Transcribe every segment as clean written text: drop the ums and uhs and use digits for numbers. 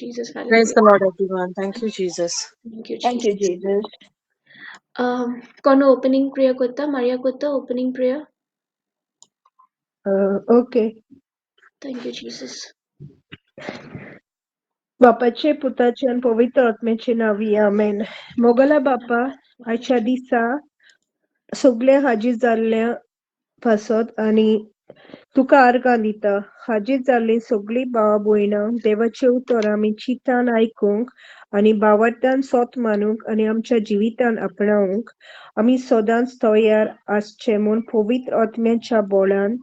Jesus, Praise hallelujah. the Lord, everyone. Thank you, Jesus. Thank you, Thank you, Jesus. Jesus. Kono opening prayer kota, Maria kota opening prayer. Okay. Thank you, Jesus. बापाचे पुताचे आणि पवित्र आत्म्याचे नावी आमेन. मोगला बापा आजच्या दिसा सगळे हाजीर जाल्ल्या पासत आणि तुका आर्गां दिता. हाजीर जाल्ली सगळी भावा भयणां देवाचे उतर आमी चितान आयकूंक आणि भावार्थान सोत मानूंक आणि आमच्या जिवितान आपणावंक आमी सदांच तयार आसचे म्हूण पवित्र आत्म्याच्या बोळान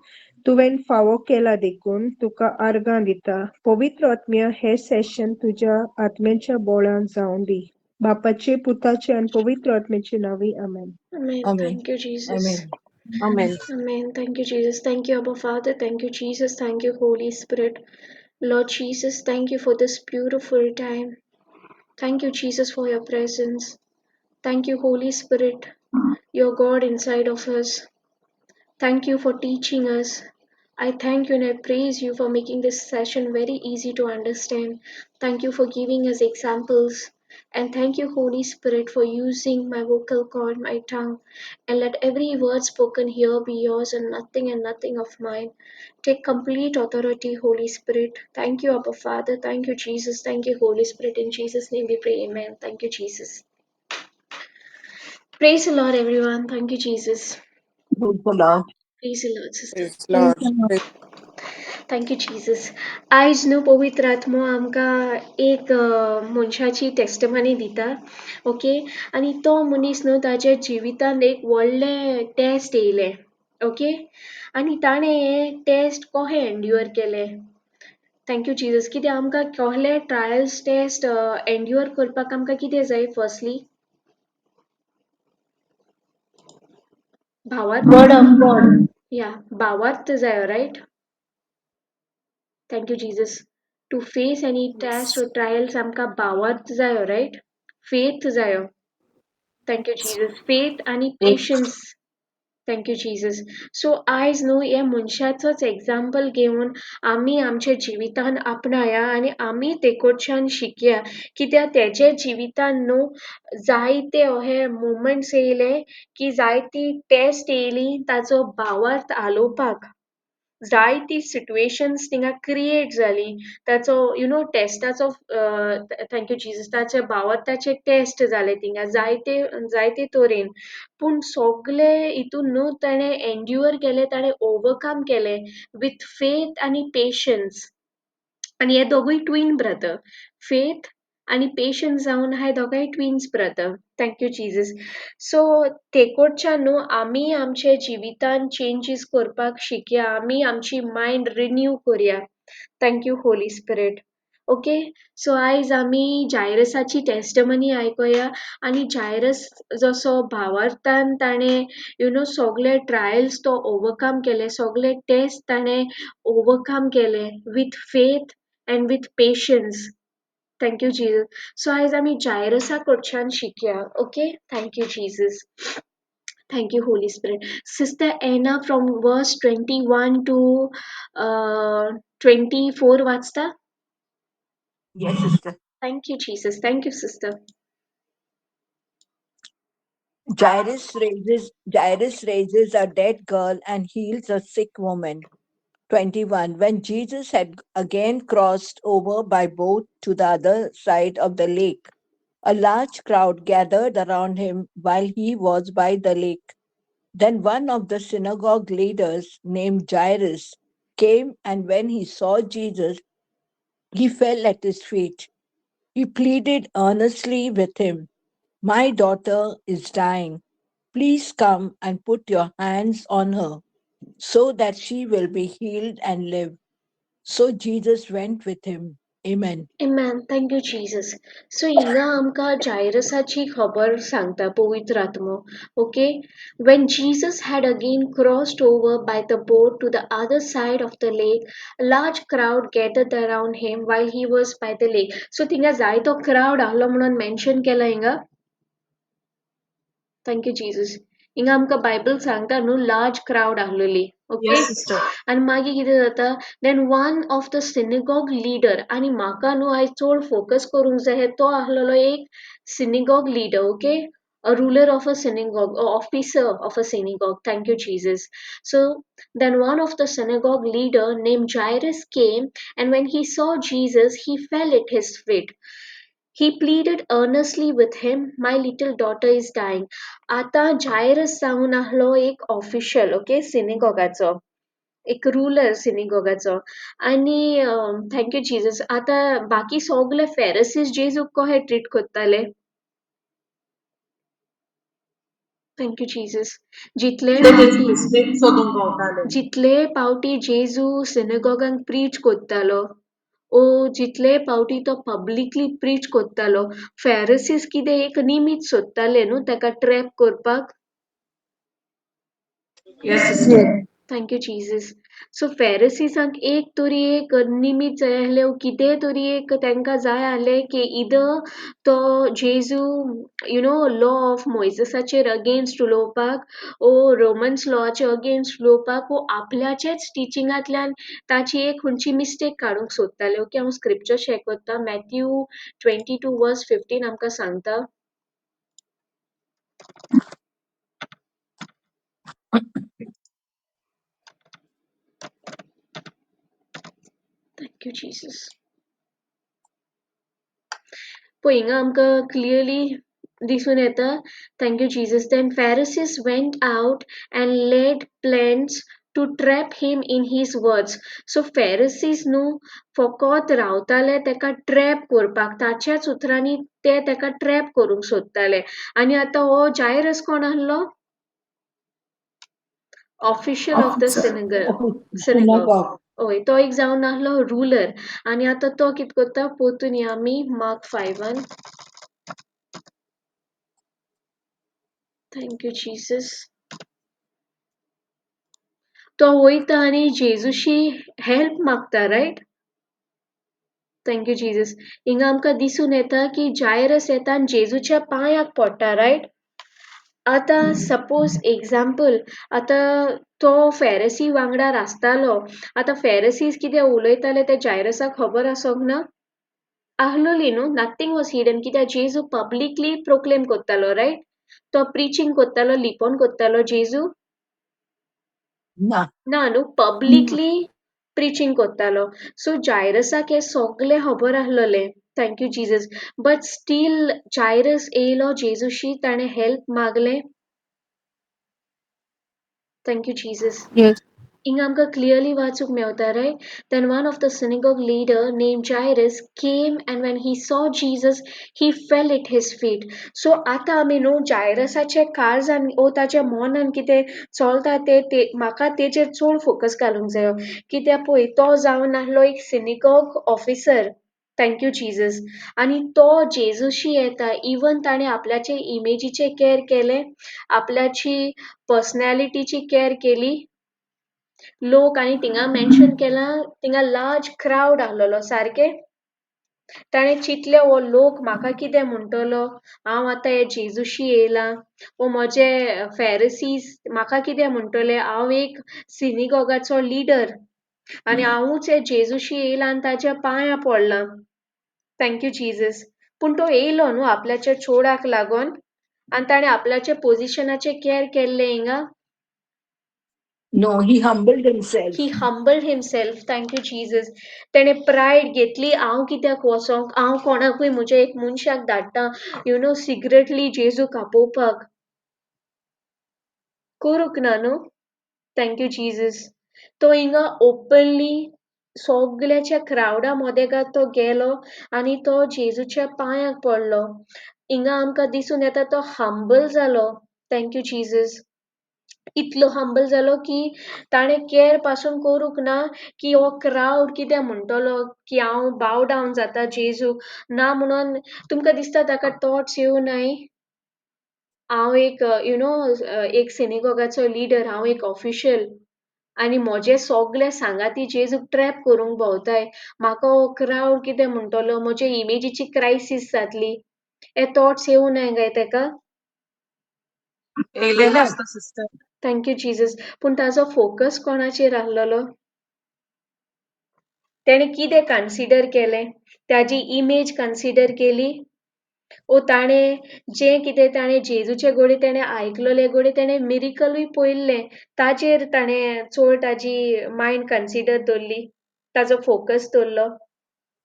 तुवें फावो केला देखून तुका आर्गां दिता. पवित्र आत्म्या हे सेशन तुज्या आत्म्याच्या बोळान जावं दी. बापाचे पुताचे आणि पवित्र आत्म्याचे नावी आमेन. Amen. Amen. Thank you, Jesus. Amen. Amen. Amen. Thank you, Jesus. Thank you, Abba Father. Thank you, Jesus. Thank you, Holy Spirit. Lord Jesus, thank you for this beautiful time. Thank you, Jesus, for your presence. Thank you, Holy Spirit, your God inside of us. Thank you for teaching us. I thank you and I praise you for making this session very easy to understand. Thank you for giving us examples. And thank you, Holy Spirit, for using my vocal cord, my tongue. And let every word spoken here be yours and nothing of mine. Take complete authority, Holy Spirit. Thank you, Abba Father. Thank you, Jesus. Thank you, Holy Spirit. In Jesus' name we pray. Amen. Thank you, Jesus. Praise the Lord, everyone. Thank you, Jesus. Praise the Lord. Praise the Lord, sister. Praise the Praise Lord. the Lord. Thank you, Jesus. आयज न्हू पवित्र आत्मो आमकां एक मनशाची testimony दिता okay आनी तो मनीस न्हू ताच्या जिवितान एक व्हडलें टेस्ट येयलें ओके आनी ताणें हें टेस्ट कशें एन्ड्युअर केलें थँक्यू जिजस कितें आमकां कहले ट्रायल्स टेस्ट एन्ड्युअर करपाक आमकां कितें जाय फर्स्टली भावार्थ Word of God. या भावार्थ जायो riot Thank you, Jesus. To face any test Yes. or trials, आमका भावार्थ जायो, right? Faith जायो. Thank you, Jesus. Faith आणि patience. Thank you, Jesus. So आयज न्हू हे मनशाचोच एक्झाम्पल घेवन आमी आमच्या जिवितान आपणाया आनी आमी तेकोडच्यान शिकया कित्याक तेजे जिवितान न्हू जायते अहे मुमेंट्स येयले की जायती टेस्ट येयली ताचो भावार्थ आलोवपाक जायती सिट्युएशन्स थिंगा क्रिएट जाली ताचो टेस्टाचो थँक्यू जिजस ताचे भावार्थाचे टेस्ट जाले थिंगा जायते जायते तरेन पूण सगळे हितून न्हू ताणें एन्ड्युअर केले ताणें ओवरकम केले विथ फेथ आनी पेशन्स आनी हे दोगूय ट्वीन ब्रदर फेथ आनी पेशन्स जावन हाय दोगांय ट्विन्स ब्रदर थँक्यू जिजस सो तेकोडच्यान न्हू आमी आमचे जिवितान चेंजीस करपाक शिकया आमी आमची मायंड रिन्यू करया thank you Holi spirit okay so आयज आमी जायरसाची टेस्टमनी आयकोया आनी जायरस जसो भावार्थान ताणें सगळे ट्रायल्स तो ओवरकम केले सगळे टेस्ट ताणें ओवरकम केले with faith and with patience. Thank you, Jesus. So, as आमी जायरसा कडच्यान शिकया, okay? Thank you, Jesus. Thank you, Holy Spirit. Sister Anna from verse 21 to 24 वाचता? Yes, sister. Thank you, Jesus. Thank you, sister. Jairus raises a dead girl and heals a sick woman. 21. When Jesus had again crossed over by boat to the other side of the lake, a large crowd gathered around him while he was by the lake. Then one of the synagogue leaders, named Jairus, came, and when he saw Jesus, he fell at his feet. He pleaded earnestly with him, "My daughter is dying. Please come and put your hands on her so that she will be healed and live." So Jesus went with him. Amen. Amen. Thank you, Jesus. So, हिंगा आमकां जायरसाची खबर सांगता पवित्र आत्मो. Okay? When Jesus had again crossed over by the boat to the other side of the lake, a large crowd gathered around him while he was by the lake. So, थिंगा जायतो crowd आहलो म्हणून mention केला हिंगा. Thank you, Jesus. हिंगा आमकां Bible सांगता न्हू लार्ज क्रावड आहलोली ओके Yes, sister. आनी मागीर कितें जाता then one of the synagogue leader आनी म्हाका न्हू आयज चड फोकस करूंक जाय तो आहलोलो एक synagogue leader okay a ruler of a synagogue, or officer of a synagogue. Thank you, Jesus. So then one of the synagogue leader named Jairus came, and when he saw Jesus, he fell at his feet. He pleaded earnestly with him, my little daughter is dying. आता जायरस जावन आहलो एक official okay सिनेगॉगाचो एक rural सिनेगॉगाचो आनी thank you Jesus आता बाकी सगळे फेरसीस जेजूक कहे ट्रीट करताले थँक्यू जीजस जितले कितें तेच पावटी मिस्टेक सोदूंक गावताले. जितले पावटी जेजू सिनेगॉगांक प्रीच करतालो ओ जितले पावटी तो पब्लिकली प्रीच करतालो फॅरसीस कितें एक निमीत सोदताले न्हू ताका ट्रॅप करपाक Yes, sister. Yes. Thank you Jesus so फॅरसिसांक एक तरी एक निमीत जाय आहलें कितें तरी एक तांकां जाय आहलें की इदर तो जेजू यू नो लॉ ऑफ मोयससाचेर अगेन्स्ट उलोवपाक ओ रोमन्स लॉचे अगेन्स्ट उलोवपाक वो आपल्याचेच टिचिंगांतल्यान ताची एक खंयची मिस्टेक काडूंक सोदताले ओके हांव स्क्रिप्चर शेअर करता मॅथ्यू 22:15 आमकां सांगता थँक यू जीसस पळय हिंगा आमकां क्लियरली दिसून येता thank you Jesus then Pharisees went out and laid plans to trap him in his words so Pharisees न्हू फकत रावताले ताका ट्रॅप करपाक ताच्याच उतरांनी ते ताका ट्रॅप करूंक सोदताले आनी आतां हो जायरस कोण आहलो official of the synagogue Synagogue. हय तो एक जावन आहलो रुलर आनी आतां तो कितें करता पोतून या आमी मार्क 5 थँक यू जीसस तो वयता आनी जेजूशी हेल्प मागता रायट थँक यू जीजस हिंगा आमकां दिसून येता की जायरस येता आनी जेजूच्या पांयाक पडटा रायट आतां सपोज एग्जाम्पल आतां तो फॅरसी वांगडा आसतालो आतां फॅरसीस कितें उलयताले ते जायरसाक खबर आसोंक ना आहलोली न्हू नथींग वॉज हिडन कित्याक जेजू पब्लिकली प्रोक्लेम करतालो रायट तो प्रिचींग करतालो लिपोन करतालो जेजू Na. ना न्हू पब्लिकली प्रिचींग करतालो सो जायरसाक हे सगळे खबर आहलोले thank you Jesus but still Jairus येयलो जेजूशी ताणें हेल्प मागलें थँक यू जीजस Yes. हिंगा आमकां क्लियरली वाचूंक मेवता right then one of the synagogue leader named Jairus came and when he saw Jesus he fell at his feet so आतां आमी न्हू जायरसाचे काळजान ओ ताच्या मोनान कितें चलता ते म्हाका तेचेर चड फोकस घालूंक जायो कित्याक पळय तो जावन आहलो एक synagogue officer thank you Jesus आनी तो जेजूशी येता इवन ताणें आपल्याचे इमेजीचे कॅर केलें आपल्याची पर्सनॅलिटीची कॅर केली लोक आनी थिंगा मेन्शन केलां थिंगा लार्ज क्रावड आहलोलो सारकें ताणें चिंतलें हो लोक म्हाका कितें म्हणटलो हांव आतां हे जेजूशी येयलां वो म्हजे फॅरसीस म्हाका कितें म्हणटले हांव एक सिनिगॉगाचो लिडर आनी हांवूच हे जेजूशी येयलां आनी ताच्या पांयां पडलां थँक्यू जीजस पूण तो येयलो न्हू आपल्याच्या चोडाक लागोन आनी ताणें आपल्याच्या पोजिशनाचे कॅर केल्लें हिंगा No, he humbled himself. He humbled himself. Thank you, Jesus. तेणें प्रायड घेतली हांव कित्याक वचोंक हांव कोणाकूय म्हज्या एक मनशाक धाडटां यू नो सिक्रेटली जेजूक आपोवपाक करूंक ना न्हू थँक्यू जीजस तो हिंगा ओपनली सगल्याच्या क्रावडा मदेगात तो गेलो आनी तो जेजूच्या पांयाक पडलो हिंगा आमकां दिसून येता तो हंबल जालो थँक्यू जीजस इतलो हंबल जालो की ताणें कॅर पासून करूंक ना की हो क्रावड कितें म्हणटलो की हांव बाव डावन जाता जेजूक ना म्हणून तुमकां दिसता ताका थॉट्स येवनाय हांव एक यू नो एक सिनेगॉगाचो लिडर हांव एक ऑफिशियल आनी म्हजे सगळे सांगाती जेजूक ट्रॅप करूंक भोंवताय म्हाका हो क्रावड कितें म्हणटलो म्हजे इमेजीची क्रायसीस जातली हे थॉट्स येवनाय काय ताका येयलेले आसता सिस्टर. Thank you Jesus. पूण ताजो फोकस कोणाचेर आसलेलो? तेणे कितें कन्सिडर केलें? ताजी इमेज कन्सिडर केली? ओ ताणें जें कितें ताणें जेजूचे घोडी ताणें आयकलोले घोडी ताणें मिरिकलूय पळयल्लें ताचेर ताणें चड ताजी मायंड कन्सिडर दवरली, ताजो फोकस दवरलो.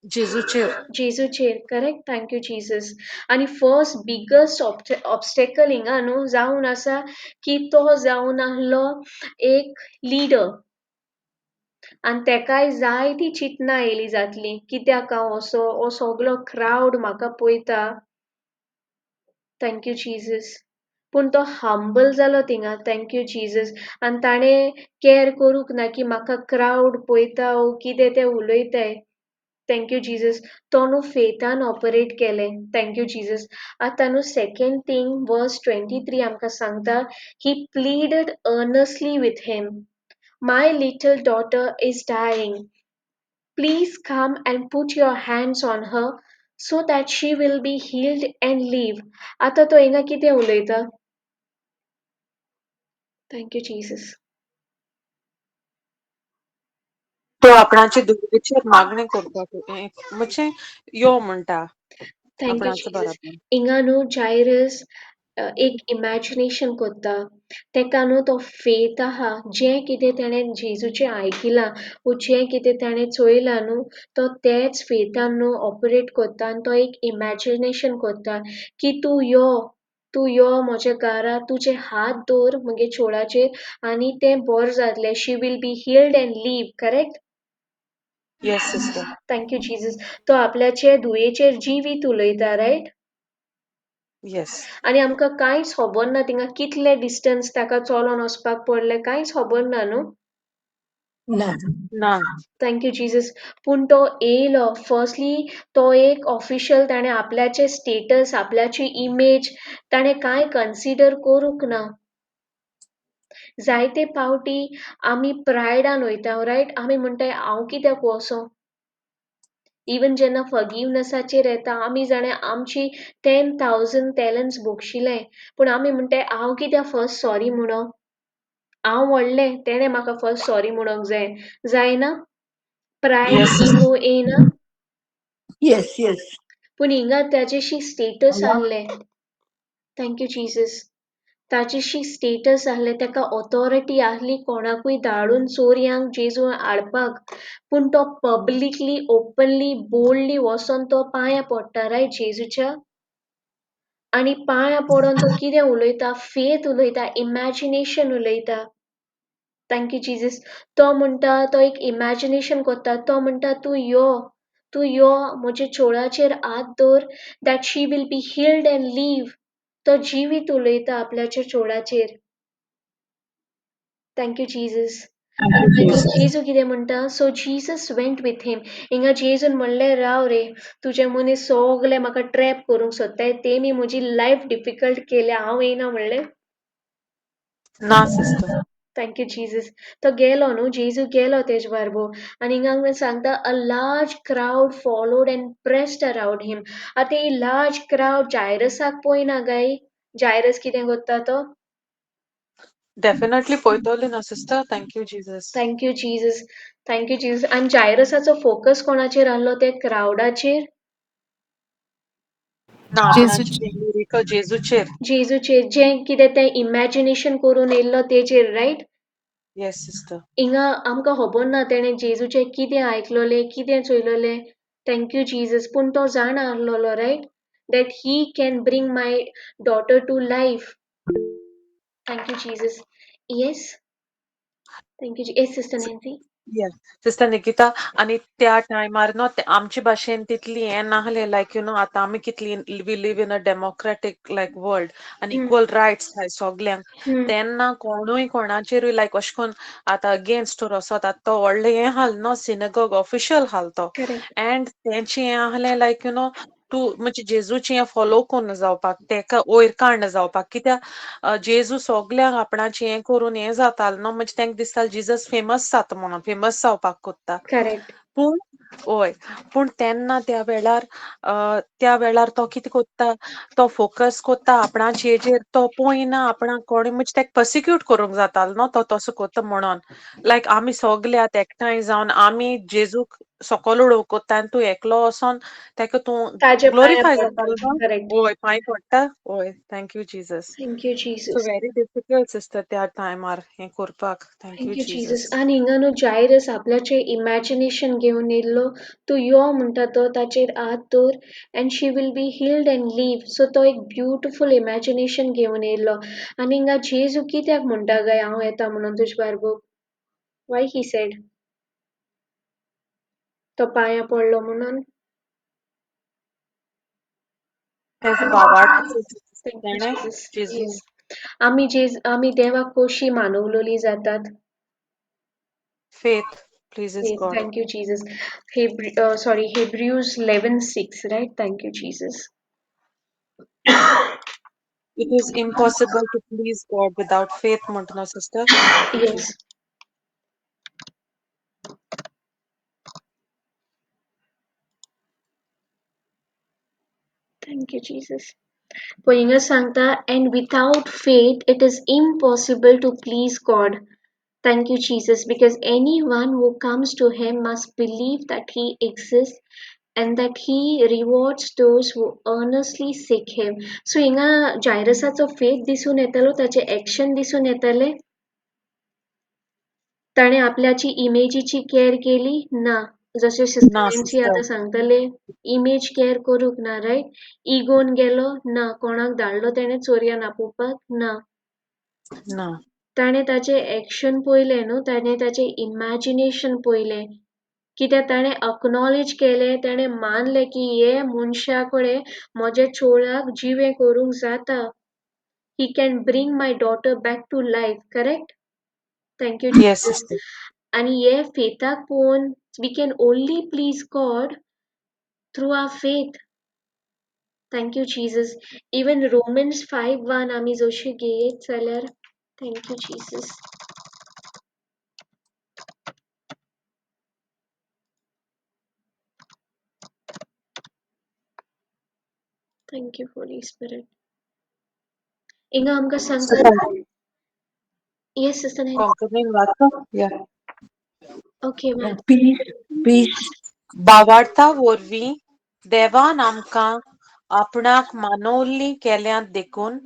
जेजूचेर. जेजूचेर करेक्ट. Thank you Jesus. आनी फर्स्ट बिगस्ट ऑब्स्टेकल हिंगा न्हू जावन आसा की तो जावन आहलो एक लिडर. आनी तेकाय जायती चिंतना येयली जातली कित्याक हांव असो हो सगलो क्रावड म्हाका पळयता. Thank you Jesus. पूण तो हंबल जालो थिंगा. Thank you Jesus. आनी ताणें कॅर करूंक ना की म्हाका क्रावड पळयता वो कितें ते उलयताय. Thank you Jesus. तो न्हू फेथान ऑपरेट केलें. Thank you Jesus. आतां न्हू सेकंड थिंग वर्स 23 आमकां सांगता ही pleaded earnestly with him. My little daughter is dying. Please come and put your hands on her so that she will be healed and live. आतां तो हिंगा कितें उलयता? Thank you Jesus. तो आपणाचे दुर्गेचेर मागणी करता म्हणजे यो म्हणटा थँक्यू आपणाचो जीजस. बराबर. हिंगा न्हू जायरस एक इमॅजिनेशन कोत्ता. तेका न्हू तो फेथ आहा जें कितें ताणें जेजूचें आयकिलां वो जें कितें ताणें चोयलां न्हू तो तेच फेथान न्हू ऑपरेट कोत्ता आनी तो एक इमॅजिनेशन कोत्ता की तूं यो म्हज्या घरा तुजे हात दवर मुगे चोडाचेर आनी तें बरें जातलें. She will be healed and live. Correct. Yes sister. Thank you Jesus. तो आपल्याचे दुयेचेर जिवीत उलयता रायट. येस. आनी आमकां कांयच खबर ना थिंगा कितले डिस्टन्स ताका चलोन वचपाक पडलें कांयच खबर ना न्हू. ना. ना. Thank you Jesus. पूण तो येयलो फर्स्टली तो एक ऑफिशियल ताणें आपल्याचे स्टेटस आपल्याची इमेज ताणें कांय कन्सिडर करूंक ना. जायते पावटी आमी प्रायडान वयता रायट. आमी म्हणटाय हांव कित्याक वोसो. इवन जेन्ना फॉरगिवनेसाचेर येता आमी जाणा आमची 10,000 टॅलंट्स बोगशिले पूण आमी म्हणटाय हांव कित्याक फर्स्ट सॉरी म्हणो. हांव व्हडलें तेणें म्हाका फर्स्ट सॉरी म्हणोंक जाय. जायना. प्रायड येस इगो येयना. Yes, yes. पूण हिंगा ताचेशी स्टेटस आहलें. Thank you Jesus. ताचेशी स्टेटस आहलें ताका ऑथॉरिटी आहली कोणाकूय धाडून चोरयांक जेजू हाडपाक. पूण तो पब्लिकली ओपनली बोल्डली वसोन तो पांयां पडटा रायट जेजूच्या. आनी पांयां पडोन तो कितें उलयता? फेथ उलयता, इमॅजिनेशन उलयता. Thank you Jesus. तो म्हणटा तो एक इमॅजिनेशन कोत्ता. तो म्हणटा तूं यो म्हज्या चोडाचेर हात दवर that she will be healed and live. तो जिवीत उलयता आपल्याच्या चोडाचेर. Thank you Jesus. आनी मागीर जेजू कितें म्हणटा so Jesus went with him. हिंगा जेजून म्हणलें राव रे तुजे मनीस सोगले म्हाका ट्रॅप करूंक सोदताय तेमी म्हजी लायफ डिफिकल्ट केल्या हांव येयना म्हणलें. ना सिस्टर. Thank you Jesus. तो गेलो न्हू जेजू गेलो तेजे बारबो आनी हिंगा सांगता a large crowd followed and pressed around him. आतां ही लार्ज क्रावड जायरसाक पळयना गाय. जायरस कितें कोत्ता तो? डेफिनेटली पळयतली ना sister. Thank you Jesus. Thank you Jesus. Thank you Jesus. आनी जायरसाचो फोकस कोणाचेर आहलो ते क्रावडाचेर. ना आपणाची मिरेकल जेजूचेर. जेजूचेर जें कितें तें इमॅजिनेशन करून येयल्लो तेजेर रायट. Yes sister. हिंगा आमकां खबर ना तेणें जेजूचें कितें आयकलोलें कितें चोयलोलें. Thank you Jesus. पूण तो जाणा आहलोलो right that he can bring my daughter to life. Thank you Jesus. Yes. Thank you yes sister Nancy. Yes sister Nikita. आनी त्या टायमार न्हू आमचे भाशेन तितली हें नाहलें लायक यू नो आतां आमी कितली we live in a democratic like world आनी हम्म, इक्वल रायट्स हाय सोगल्यांक. हम्म, तेन्ना कोणूय कोणाचेरूय लायक अशें कोन्न आतां अगेन्स्ट वसोत आतां तो व्हडलें हें आहलो न्हू सिनेगॉग ऑफिशियल आहलो तो. करेक्ट. एंड तेंचें हें आहलें लायक यू नो तूं म्हणजे जेजूचें हें फॉलो कोन्न जावपाक तेका वयर काडन जावपाक कित्याक जेजू सोगल्यांक आपणाचें हें करून हें जातालो न्हू म्हणजे तेंक दिसतालें जिजस फेमस जाता म्हणून फेमस जावपाक कोत्ता. करेक्ट. पूण हय पूण तेन्ना त्या वेळार तो कितें कोत्ता, तो फोकस कोत्ता आपणाचे हेजेर, तो पळयना आपणाक कोणें म्हणजे तेका पर्सिक्यूट करूंक जातालो न्हू तो तसो कोत्ता म्हणोन. लायक आमी सगले आतां एकठांय जावन आमी जेजूक सकयल उडोवंक कोत्ता आनी तूं एकलो वोसोन तेका तूं ताजे पांयां ग्लोरिफाय पडटा. जातालो करेक्ट. न्हू. हय, पांय पडटा. हय, thank you Jesus. Thank you so Jesus. Very difficult sister त्या टायमार हें करपाक. Thank you thank you Jesus. Jesus. आनी हिंगा न्हू जायरस आपल्याचें इमॅजिनेशन घेवन येयल्लो. तूं यो म्हणटा तो ताचेर हात दवर and she will be healed and live. So तो एक ब्युटिफूल इमॅजिनेशन घेवन येयल्लो. आनी हिंगा जेजू कित्याक म्हणटा काय हांव येता म्हणून तुजे बारबर? Y he said? तो पांयां पडलो म्हणून? तेजो भावार्थ थँक यू तेणें जीसस. जेजू येस. आमी देवाक कशीं मानवलेलीं जातात? faith pleases Yes, God. thank you, Jesus. Hebrews 11:6, right? Thank you, Jesus. It is impossible to please God without faith, Montana sister. Thank you, Jesus. Yes, thank you, Jesus. Poinga Sankta, and without faith, it is impossible to please God. Thank you, Jesus, because anyone who comes to Him must believe that He exists and that He rewards those who earnestly seek Him. So, हिंगा जायरसाचो faith दिसून येतलो, ताचे action दिसून येतले. ताणे आपल्याची इमेजीची care केली ना. जसे Na सिस्टर एनसी sister. आता सांगतले इमेज केअर करूक ना, राईट. इगोन गेलो ना, कोणाक धाडलो तेणे चोरयान आपोवपाक ना. Na. ताणे ताचे एक्शन पळयले न्हू, ताणे ताचे इमॅजिनेशन पळयले. कित्याक ताणे अक्नॉलेज केले, ताणे मानले की हे मनशा कडेन म्हज्या चोळाक जिवे करूंक जाता. He can bring my daughter back to life, correct? Thank you Yes, Jesus. sister. आणि हे फेथाक पळोवन we can only please God through our faith. Thank you Jesus. Even Romans 5:1 आमी जशी घेयत जाल्यार thank you Jesus. Thank you Holi spirit. हिंगा आमकां Sister, सांगता yes sister Nancy. conquering Vata. Yeah. Okay ma'am. Peace, peace. भावार्था वरवीं देवान आमकां आपणाक मानवल्लीं केल्यांत देखून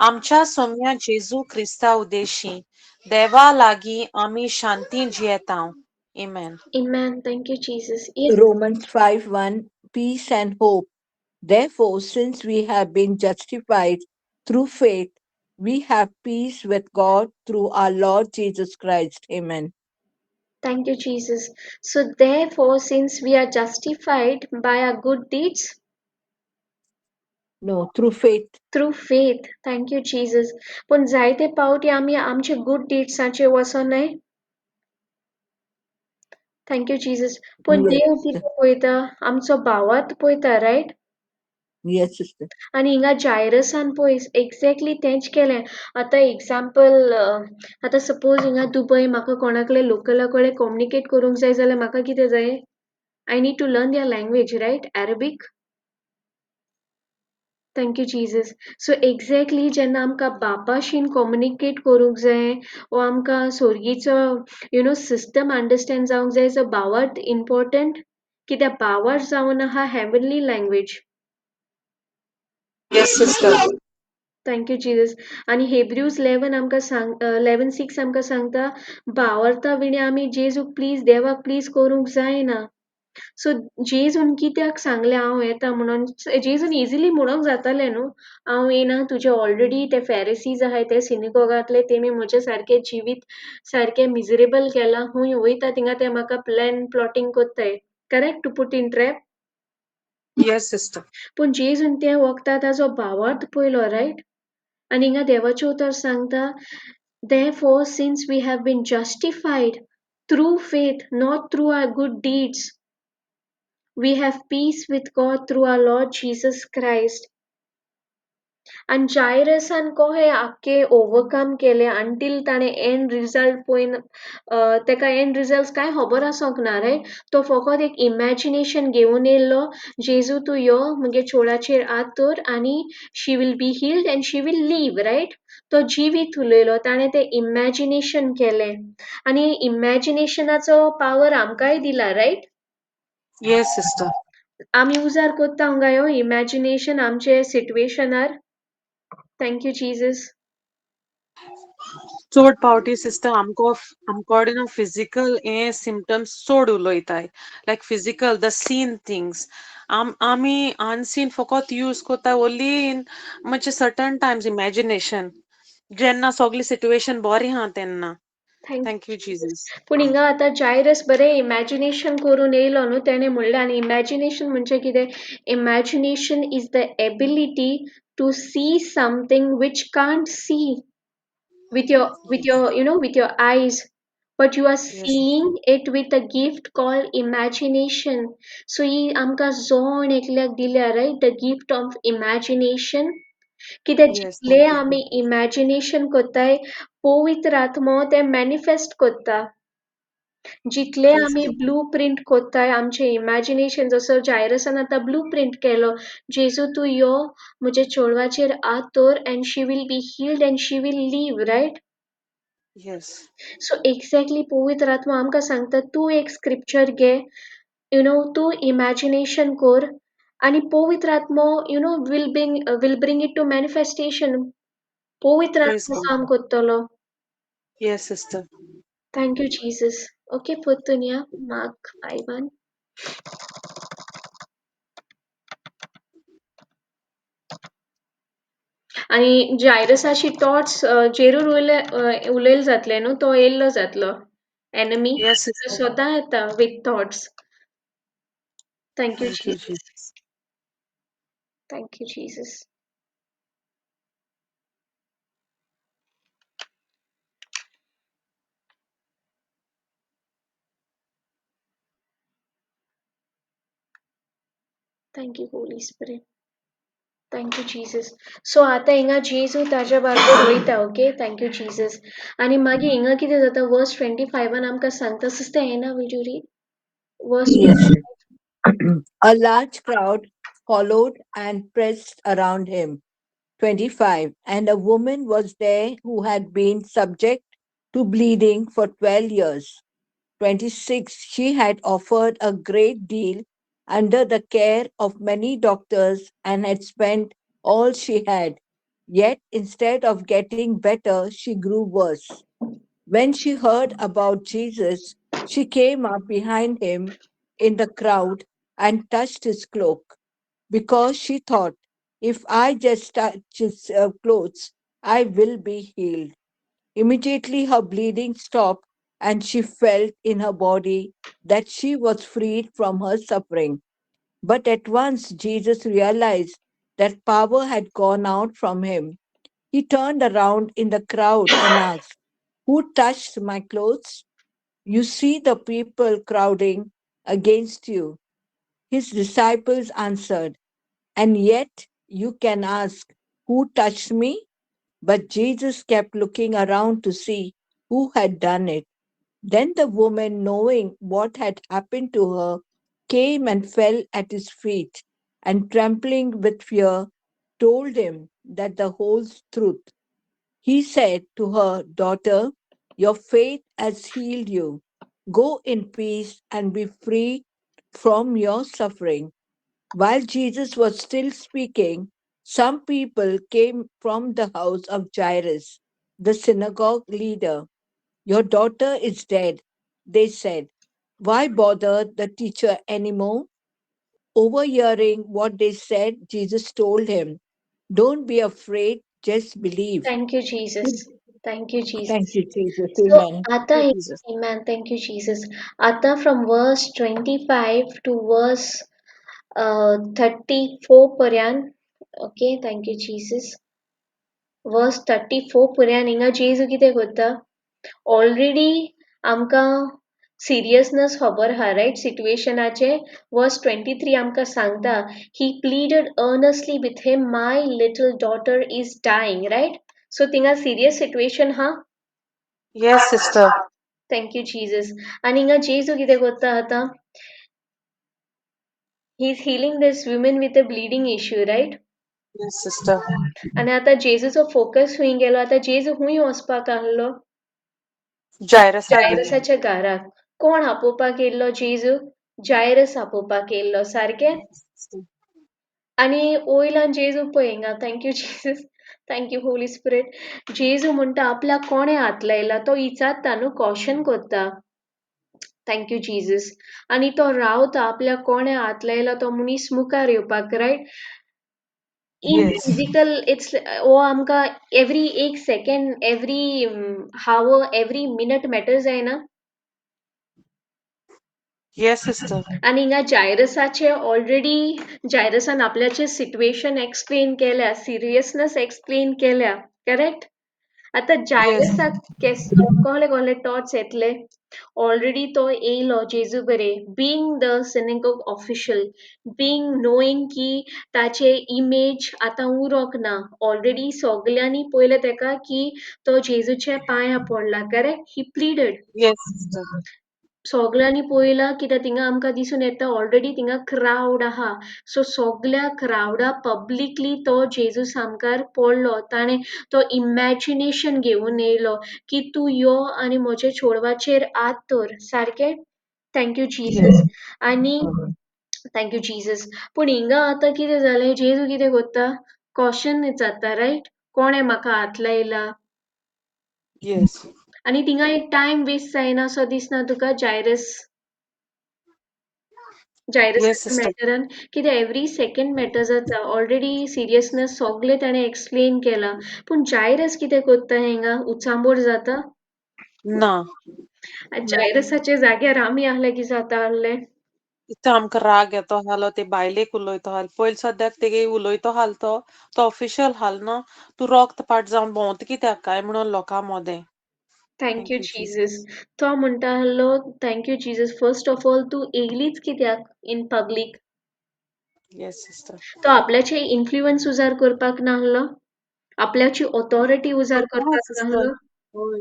आमच्या सोम्या जेजू क्रिस्ता उद्देशीं देवा लागीं आमी शांतीन जियेतांव. Amen. Amen. Thank you, Jesus. Yes, Romans 5:1, peace and hope. Therefore, since we have been justified through faith, we have peace with God through our Lord Jesus Christ. Amen. thank you, Jesus. So, therefore, since we are justified by our good deeds No, through faith. through faith, thank you, Jesus. पण जायते पावटी आमी आमचे good डिड्साचे वसोनाय. Thank you, Jesus. पण देव Yes, कितें पळयता? आमचो भावार्थ पळयता, रायट? yes, sister. आनी हिंगा जायरसान पळय एक्झॅक्टली तेंच केलें. आतां एग्जाम्पल आतां सपोज हिंगा दुबय म्हाका कोणाकले लोकला कडेन कम्युनिकेट करूंक जाय जाल्यार म्हाका कितें जाय? I need to learn their language, right? Arabic. Thank you Jesus. So exactly जेन्ना आमकां बापाशीन कम्युनिकेट करूंक जाय वो आमकां सोर्गीचो सिस्टम अंडरस्टँड जावंक जाय, सो भावार्थ इम्पॉर्टंट. कित्याक भावार्थ जावन आहा heavenly language. Yes, sister. Thank you Jesus. आनी हेब्रूज 11:6 आमकां सांगता भावार्था विणे आमी जेजूक प्लीज देवाक प्लीज करूंक जायना. सो जेजून कित्याक सांगलें हांव येता म्हणून? जेजून इजिली म्हणूंक जातालें न्हू, हांव येना, तुजे ऑलरेडी ते फॅरिसीज आहाय ते सिनेगॉगांतले तेमी म्हजे सारकें जिवीत सारकें मिजरेबल केलां. हूंय वयता थिंगा ते म्हाका प्लॉटिंग कोत्ताय. Correct to put in trap. Yes, sister. पूण जेजून त्या वखदां ताजो भावार्थ पळयलो, रायट? आनी हिंगा देवाचें उतर सांगता therefore since we have been justified through faith not through our good deeds we have peace with God through our Lord Jesus Christ. आणि जायरसान हे आख्खे ओवरकम केले अंटील ताणे एंड रिझल्ट पळयन तेका एंड रिझल्ट काय खबर आसोंक ना रे तो फकत एक इमॅजिनेशन घेवन येयल्लो जेजू तूं यो मुगे चोडाचेर हात दवर आनी she will be healed and she will live right तो जिवीत उलयलो ताणें तें इमॅजिनेशन केलें आनी इमॅजिनेशनाचो पावर आमकांय दिला रायट येस सिस्टर. आमी उजार कोत्ता हांगा ह्यो इमॅजिनेशन आमचे सिट्युएशनार थँक्यू जीजस चड पावटी सिस्टर आमकोडे न्हू फिजिकल हे सिम्पटम्स चड उलोयताय लायक फिजिकल द सीन थिंग्स आमी अनसीन फकत यूज कोत्ताय ओन्ली इन म्हणजे सर्टन टायम्स इमॅजिनेशन जेन्ना सगली सिट्युएशन बरी हा तेन्ना. Thank you Jesus. पूण हिंगा आतां जायरस बरें इमॅजिनेशन करून येयलो न्हू तेणें म्हणलें आनी इमॅजिनेशन म्हणजे कितें imagination is the ability to see something which can't see with your eyes but you are yes seeing it with a gift called imagination so ही आमकां जोण एकल्याक दिल्या right the gift of imagination कितें yes जितले thank you आमी Jesus. Imagination कोत्ताय पवित्र आत्मो ते मॅनिफेस्ट कोत्ता जितले प्रेज आमी गॉड. ब्लू प्रिंट कोत्ताय आमचे इमॅजिनेशन जसो जायरसान आतां ब्लू प्रिंट केलो जेजू तूं यो म्हजे चेडवाचेर हात दवर and she will be healed and she will live right yes so exactly पवित्र आत्मा आमकां सांगता तूं एक स्क्रिप्चर घे तूं इमॅजिनेशन कोर आनी पवित्र आत्मो will bring it to manifestation पवित्र प्रेज आत्मो गॉड. काम कोत्तलो yes sister. Thank you Jesus okay पोत्तून या मार्क 5 आणि जायरसाची टॉट्स जेरूर उलयले जातले न्हू तो येयल्लो जातलो एनमी येस सिस्टर. स्वता येता with thoughts thank you thank you Jesus Jesus. Thank you Jesus thank you Holi Spirit thank you Jesus so आतां हिंगा जेजू ताज्या बाराबर वयता ओके थँक यू जीसस आनी मागीर हिंगा कितें जाता वर्स 25 आमकां सांगता सिस्टर येना विल वर्स Yes. A large crowd followed and pressed around him. 25. And a woman was there who had been subject to bleeding for 12 years. 26. She had offered a great deal under the care of many doctors and had spent all she had. Yet, instead of getting better, she grew worse. When she heard about Jesus, she came up behind him in the crowd and touched his cloak because she thought, if I just touch his clothes, I will be healed. Immediately her bleeding stopped and she felt in her body that she was freed from her suffering. But at once Jesus realized that power had gone out from him. He turned around in the crowd and asked, who touched my clothes? You see the people crowding against you. His disciples answered, and yet you can ask, who touched me? But Jesus kept looking around to see who had done it. Then the woman, knowing what had happened to her, came and fell at his feet, and trembling with fear, told him that the whole truth. He said to her, daughter, your faith has healed you. Go in peace and be free from your suffering. While Jesus was still speaking, some people came from the house of Jairus, the synagogue leader. Your daughter is dead, they said. Why bother the teacher anymore? Overhearing what they said, Jesus told him, don't be afraid, just believe. Thank you Jesus thank you Thank Jesus you, Jesus. So Amen. आता Jesus. Amen. Thank you, Jesus. आता from verse 25 to verse 34 पर्यंत. Okay, thank you, Jesus. Verse 34 पर्यंत हिंगा जेजू कितें करता? Already आमकां seriousness खबर हा राईट सिट्युएशनाचे वर्स 23 आमकां सांगता ही pleaded earnestly with him my little daughter is dying right so थिंगा सिरियस सिट्युएशन हा yes sister. Thank you Jesus आणि हिंगा जेजू कितें कोत्ता आतां he is healing this woman with a bleeding issue right yes sister. आणि आता जेजूचो फोकस हुंय गेलो आता जेजू हुंय वचपाक आहलो जायरसा घरी. जायरसाच्या घराक कोण आपोवपाक येयल्लो जेजू जायरस आपोवपाक येयल्लो सारकें आणि वयल्यान जेजू पळय हिंगा thank you Jesus thank you Holy Spirit जेजू म्हणटा आपल्याक कोणें हात लायला तो विचारता न्हू कॉशन कोत्ता थँक्यू जीजस आणि तो रावता आपल्याक कोणें हात लायला तो मनीस मुखार येवपाक right in yes. Physical it's वो आमकां एवरी एक second every hour every minute matter जायना येस सिस्टर. आणि हिंगा जायरसाचे ऑलरेडी जायरसान आपल्याचे सिच्युएशन एक्सप्लेन केल्या सिरियसनेस एक्सप्लेन केल्या करेक्ट आता येस. जायरसाक कहले कहले टॉट्स येतले ऑलरेडी तो येयलो जेजू बरे being the synagogue official being knowing की ताचे इमेज आतां उरोक ना ऑलरेडी सगल्यांनी पयलें तेका की तो जेजूचे पांयां पडला करेक्ट ही प्लीडेड येस सिस्टर. सगल्यांनी पळयलां कित्याक थिंगा आमकां दिसून येता ऑलरेडी थिंगा क्रावड आहा सो सगल्या क्रावडा पब्लिकली तो जेजू सामकार पडलो ताणें तो इमॅजिनेशन घेवन येयलो की तूं यो आनी म्हज्या चेडवाचेर हात दवर सारकें थँक्यू येस. जीजस आनी थँक्यू जीजस पूण हिंगा आतां कितें जालें जेजू कितें कोत्ता कॉशन जाता रायट कोणें म्हाका हात लायला येस. आनी थिंगा एक टायम वेस्ट जायना सो दिसना तुका येस जायरसाच्या सिस्टर. मॅटरान कितें एवरी सेकंड मॅटर जाता ऑलरेडी सिरियसनेस सगळें ताणें एक्सप्लेन केलां पूण जायरस कितें कोत्ता हिंगा उचांबोर जाता ना. जायरसाचे जाग्यार आमी आहले की जाता आहले इथं आमकां राग येतो आहलो ते बायलेक उलोयतो आहलो पयलीं सद्याक तेगे उलोयतो आहलो तो ऑफिशियल आहलो न्हू तूं रोगत पाट जावन भोंवता कित्याक काय म्हणून लोकां मोदें. थँक्यू थँक यू जी. जीजस तो म्हणटा आहलो thank you Jesus first of all तूं येयलीच कित्याक इन पब्लीक येस सिस्टर. तो आपल्याचे इन्फ्लुअन्स उजार करपाक नाहलो आपल्याची ऑथॉरिटी उजार हय करपाक सिस्टर. नाहलो हय.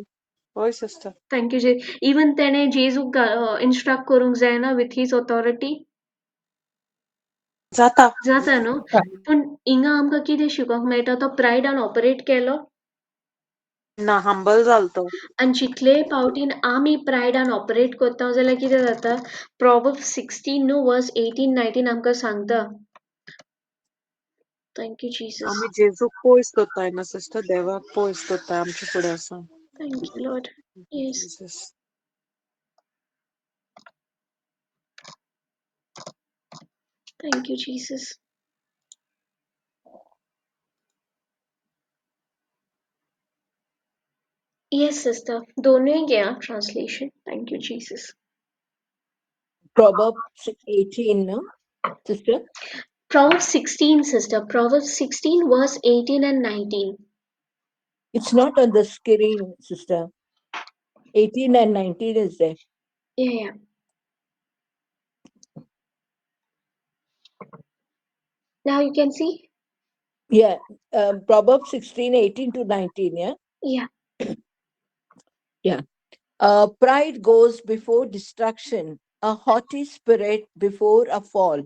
हय सिस्टर. थँक्यू जे इवन तेणें जेजूक इन्स्ट्रक्ट करूंक जायना विथ हीज ऑथॉरिटी जाता. जाता न्हू पूण हिंगा आमकां कितें शिकोवंक मेळटा तो प्रायडान ऑपरेट केलो ना हंबल जालो तो. आनी जितले फावटीन आमी प्रायडान ऑपरेट करता जाल्यार कितें जाता प्रॉब्स 16 न्हू वर्स 18-19 आमकां सांगता थँक्यू जीसस आमी जेजूक पयस दोत्ताय न्हू सिस्टर देवाक पयस दोत्ताय आमचे फुडें आसा. Thank you Lord yes Jesus. Thank you Jesus yes sister दोनूय घ्या translation thank you Jesus Proverbs 18, no, sister? Proverbs 16 sister Proverbs 16 verse 18 and 19 It's not on the screen, sister. 18 and 19 is there. yeah now you can see Yeah, Proverbs 16, 18 to 19, yeah? yeah Yeah. Pride goes before destruction, a haughty spirit before a fall.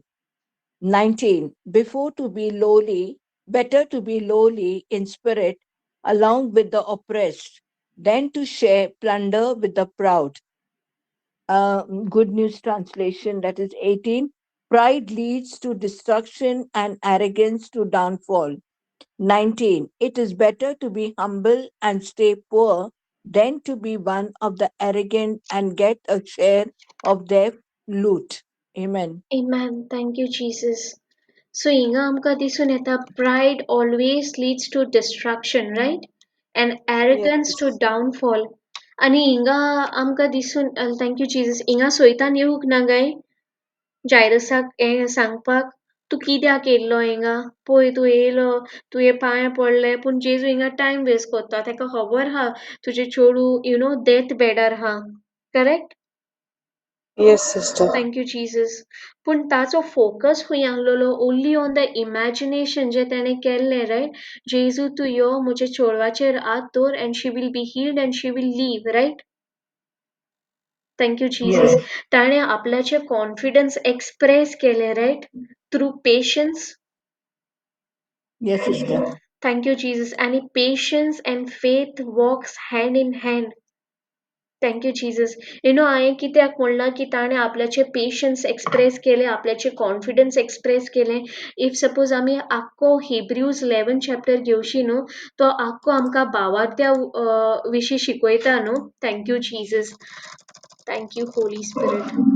19. Better to be lowly in spirit along with the oppressed than to share plunder with the proud. Good News Translation, that is 18. Pride leads to destruction and arrogance to downfall. 19. It is better to be humble and stay poor than to be one of the arrogant and get a share of their loot. Amen. amen thank you Jesus so हिंगा आमकां दिसून येता pride always leads to destruction right and arrogance to yes. downfall आणि हिंगा आमकां दिसून thank you Jesus हिंगा सोयतान येवंक ना गाय जायरसाक हें सांगपाक तूं कित्याक येयल्लो हिंगा पळय तूं येयलो तुये पांयां पडले पूण जेजू हिंगा टायम वेस्ट कोत्ता तेका खबर आहा तुजें चेडूं यू नो डेथ बॅडार आहा correct Yes, sister. Thank you Jesus. पूण ताचो फोकस खंय आहलोलो ओन्ली ऑन द इमॅजिनेशन जे ताणें केल्लें रायट. जेजू तूं यो म्हजे चेडवाचेर हात दवर and she will be healed and she will live right. Thank you Jesus. Yes. ताणें आपल्याचे कॉन्फिडन्स एक्सप्रेस केले right through patience. Yes, sister. Thank you, Jesus. And patience and faith walks hand in hand. Thank you Jesus. हांवें कित्याक म्हणलां की ताणें आपल्याचे patience express केले, आपल्याचे confidence express केले. इफ सपोज आमी आख्खो हिब्रूज 11 चॅप्टर घेवशी न्हू, तो आख्खो आमकां भावार्थ्या विशीं शिकयता न्हू. Thank you Jesus. Thank you Holi spirit.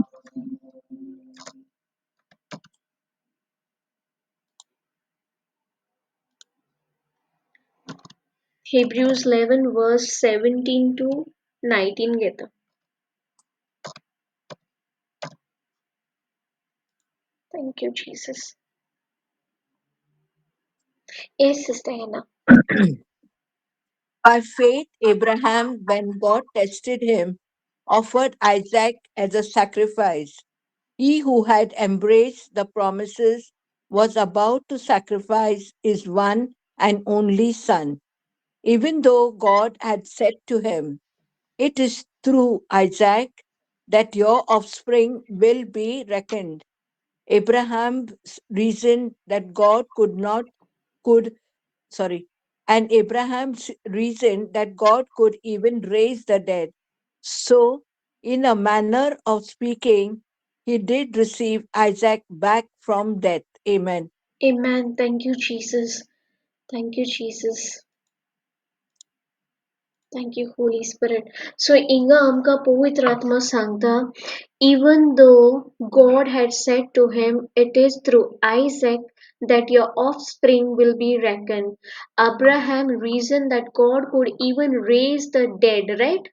Hebrews 11 verse 17 to 19 घेता. Thank you, Jesus. Yes, Sister Hannah. By faith, Abraham, when God tested him, offered Isaac as a sacrifice. He who had embraced the promises was about to sacrifice his one and only son, even though God had said to him, "It is through Isaac that your offspring will be reckoned." Abraham reasoned that God could sorry, and Abraham's reasoned that God could even raise the dead. So, in a manner of speaking, he did receive Isaac back from death. Amen. Amen. Thank you, Jesus. Thank you, Jesus. Thank you, Holy Spirit. So, inga amka पवित्र आत्मा सांगता, even though God had said to him, it is through Isaac that your offspring will be reckoned. Abraham reasoned that God could even raise the dead, right?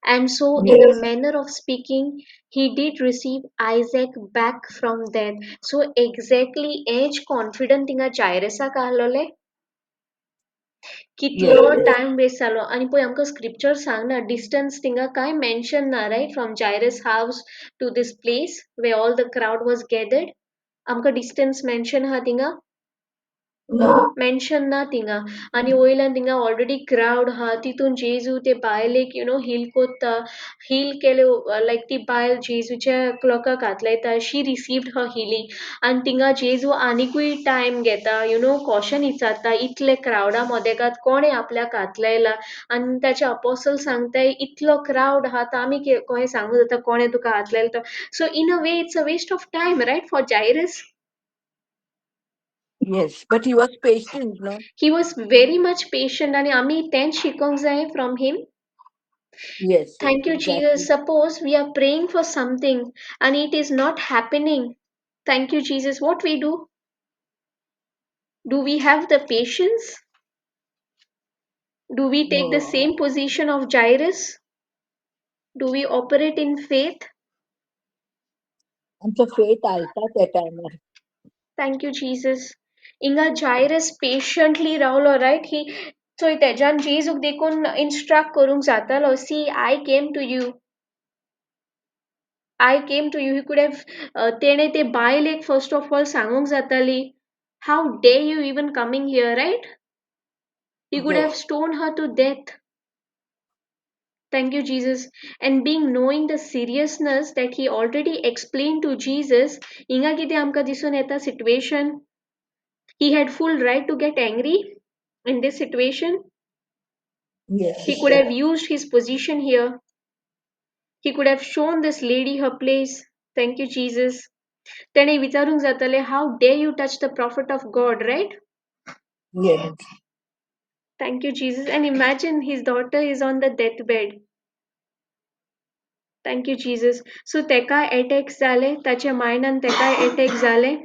And so, in a Yes. manner of speaking, he did receive Isaac back from death. So, exactly age confident inga Jairus काहलोले Yes. कितलो time waste जालो आणि पळय आमकां scripture सांगना distance थिंगा काय mention ना riot from Jairus house to this place way all the crowd was gathered. आमकां डिस्टन्स मेन्शन आहा थिंगा No. मेन्शन ना थिंगा. आनी वयल्यान थिंगा ऑलरेडी क्राउड आहा तितून जेजू ते बायलेक हील कोत्ता. हील केले लायक ती बायल जेजूच्या क्लॉकाक हात लायता. शी रिसिव्ड हर हिलींग आनी थिंगा जेजू आनिकूय टायम घेता कॉशन विचारता इतले क्राउडा मदेगात कोणे आपल्याक हात लायला. आनी ताचे अपोसल सांगताय इतलो क्राउड आहा तर आमी कशें सांगूं जाता कोणे तुका हात लायला तो. So in a way it's a waste of time right for Jairus. Yes. But he was patient, no? He was very much patient आणि आम्ही तेच शिकोंक जाय from him. Yes. Thank you, Jesus. Exactly. Suppose we are praying for something and it is not happening. Thank you, Jesus. What we do? Do we have the patience? Do we take the No. same position of Jairus? Do we operate in faith? आमचो faith आलता त्या टायमार. Thank you, Jesus. Inga Jairus patiently रावलो, right? So तेजान जेजूक देखून instruct करूंक जातालो. See, I came to you. I came to you. He could have तेणे ते बायलेक first of all सांगूंक जाताली. How dare you even coming here, right? He could have Yes. stoned her to death. Thank you, Jesus. And being knowing the seriousness that he already explained to Jesus, inga kite amka disun yeta situation. He had full right to get angry in this situation. Yes, He could sister. have used his position here. He could have shown this lady her place. Thank you, Jesus. तेणे विचारूंक जाताले, how dare you touch the prophet of God, right? Yes. Thank you, Jesus. And imagine his daughter is on the deathbed. Thank you, Jesus. So तेका attacks जाले, ताच्या मायंडान तेका attack जाले.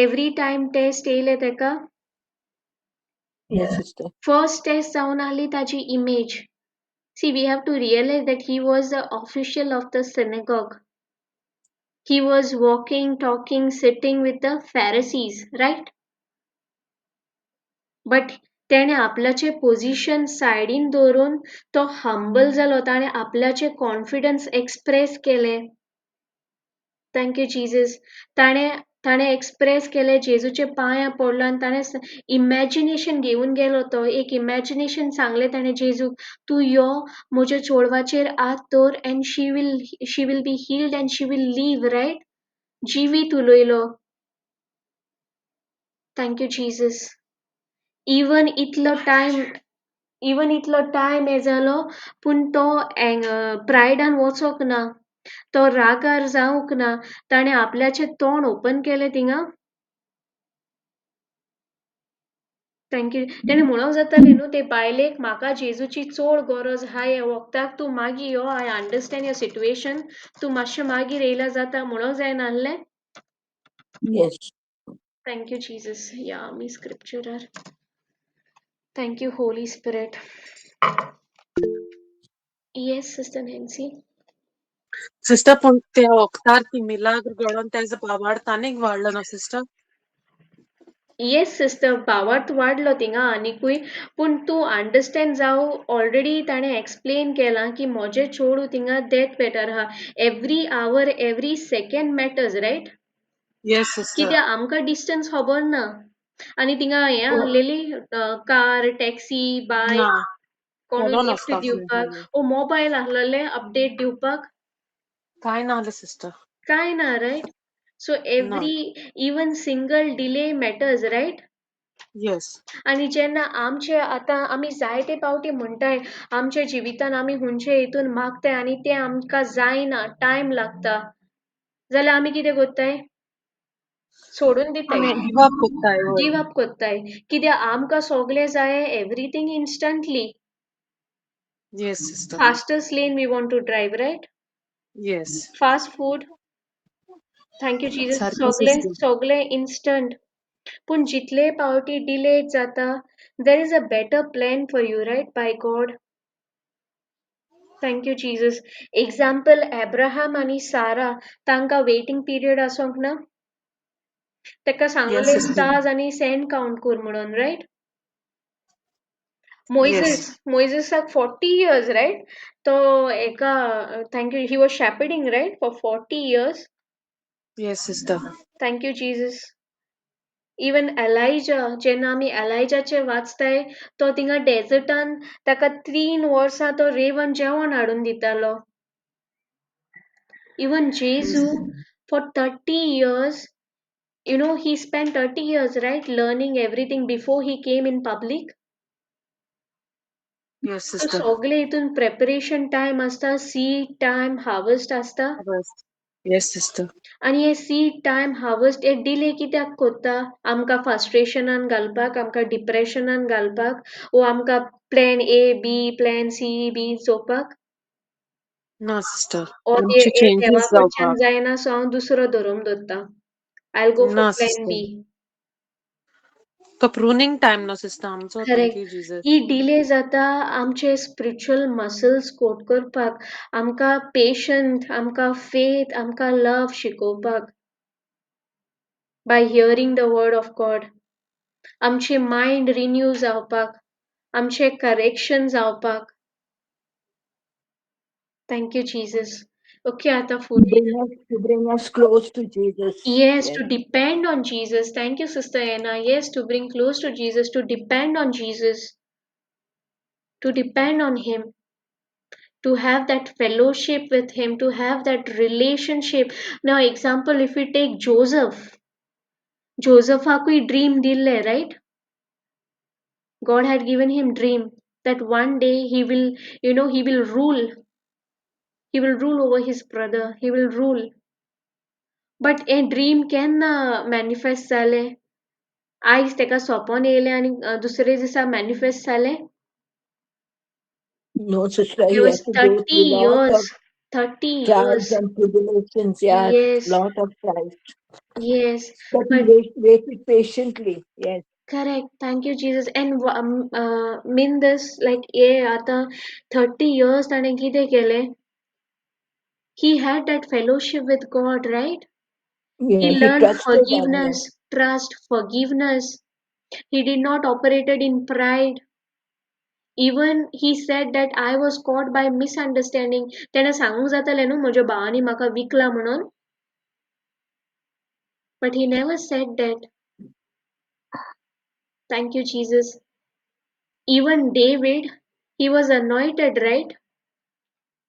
Every time test येयले तेका. Yes, sister. First test जावन आली ताची image. See, we have to realize that he was the official of the synagogue. He was walking, talking, sitting with the Pharisees, right? But तेणे आपल्याचे position सायडीन दवरून तो humble जालो. ताणे आपल्याचे कॉन्फिडन्स एक्सप्रेस केले. Thank you Jesus. ताणे ताणे express केले जेजूचे पांया पडलो आणि ताणे इमॅजिनेशन घेऊन गेलो तो एक इमॅजिनेशन सांगले ताणे जेजूक तू यो म्हज्या चोडवाचेर हात दवर and she will be healed and she will live right जिवीत उलयलो. Thank you Jesus. इवन इतलो टायम इवन इतलो टायम हे जालो पूण तो प्रायडान वचोंक ना तो रागार जावंक ना ताणें आपल्याचें तोंड ओपन केलें थिंगा. थँक्यू. तेणें म्हणूंक जातालें न्हू ते बायलेक म्हाका जेजूची चड गरज आहा हे वखदाक तूं मागीर यो आय अंडरस्टँड युअर सिट्युएशन तूं मातशें मागीर येयल्यार जाता म्हणूंक जायनासलें. Yes. Thank you Jesus. या आमी स्क्रिप्चरार thank you Holi Spirit. Yes sister Nancy. Sister पण त्या वखदार ती मिलाग्र घडोवन तेजो बाबाड तानीक वाडलो न्हू सिस्टर. येस सिस्टर भावार्थ वाडलो थिंगा आनिकूय पूण तूं अंडरस्टँड जावं ऑलरेडी ताणें एक्सप्लेन केलां की म्हजें चोडू थिंगा डेथ बेटर आहा every hour every second matters right. Yes sister. कित्याक आमकां डिस्टन्स खबर ना आनी थिंगा हें आहलेली कार टॅक्सी ना बायक कोणूय हॉलोन लिफ्ट वचपाक जाय दिवपाक आसलें. ओ मोबायल आहलोले अपडेट दिवपाक कांय नाहलें सिस्टर. कांय ना रायट. सो ना. Every even single delay matters right. Yes. आनी जेन्ना आमचे आतां आमी जायते पावटी म्हणटाय आमच्या जिवितान आमी हुंयचे हितून मागताय आनी तें आमकां जायना टायम लागता जाल्यार आमी कितें कोत्ताय सोडून दिताय आमी गिव अप कोत्ताय वय. गिव अप कोत्ताय कित्याक आमकां सोगलें जाय everything instantly yes sister. Fastest lane we want to drive right. Yes. Fast food thank you Jesus सारकें सोगलें सिस्टर. सोगलें इन्स्टंट पूण जितले पावटी डिलेड जाता there is a better plan for you right by god. Thank you Jesus. Example Abraham आनी Sarah तांकां waiting period आसोंक ना ताका येस सांगलें सिस्टर. स्टार्स आनी सँड कावंट कोर म्हणून रायट. येस. मोइसेसाक 40 years रायट तो एका thank you he was shepherding right for 40 years. Yes sister. Thank you Jesus. Even Elijah जेन्ना आमी एलायजाचे वाचताय तो थिंगा डेजर्टान ताका 3 वर्सां तो रेवन जेवण हाडून दितालो. इवन जेजू for 30 years he spent 30 years right learning everything before he came in public. Yes So sister. सगळे हितून प्रेपरेशन टाइम आसता सीड टाइम हार्वेस्ट आसता येस सिस्टर. आनी हे सीड टाइम हार्वेस्ट हे डिले कित्याक कोत्ता आमकां फ्रस्ट्रेशनान घालपाक आमकां डिप्रेशनान घालपाक वो आमकां plan A B plan C B चोवपाक ना सिस्टर. ओ आमचे देवा चेंजीस कडच्यान जावपाक. जायना सो हांव दुसरो धरून दवरता. आय गो फॉर ना प्लॅन सिस्टर. बी. तो प्रूनिंग टाइम नो सिस्टर आमचो. Thank correct. You Jesus. He delay जाता आमचे स्पिरिच्युअल मसल्स कोट करपाक आमकां पेशंट आमकां फेथ आमकां लव शिकोवपाक by hearing the word of God. आमचे मायंड रिन्यू जावपाक आमचे करेक्शन जावपाक. Thank you Jesus. ओके आतां फुडें To bring us close to Jesus. yes Yes. to depend on Jesus. Thank you sister Anna. Yes to bring close to Jesus, to depend on Jesus, to depend on him, to have that fellowship with him, to have that relationship. Now example if we take Joseph hakui dream dille right. God had given him dream that one day he will rule. He will rule over his brother. He will rule. But a dream can manifest जाले. आयज तेका सोपोन येयलें आनी दुसरे दिसा manifest जालें. No, sister, There he was had to go 30 through lot of years. 30 trials years. and tribulations. Yeah, Yes. lot of trials. Yes. But he But waited patiently. Yes. correct. Thank you, Jesus. And mean this like आता 30 years ताणें कितें केलें? He had that fellowship with God, right? Yeah, He he learned trusted on him. forgiveness, trust, forgiveness. He did not operated in pride. Even he said that I was caught by misunderstanding. तेणें सांगूंक जातालें न्हू म्हज्या भावानी म्हाका विकला म्हणून. But he never said that. Thank you, Jesus. Even David, he was anointed, right?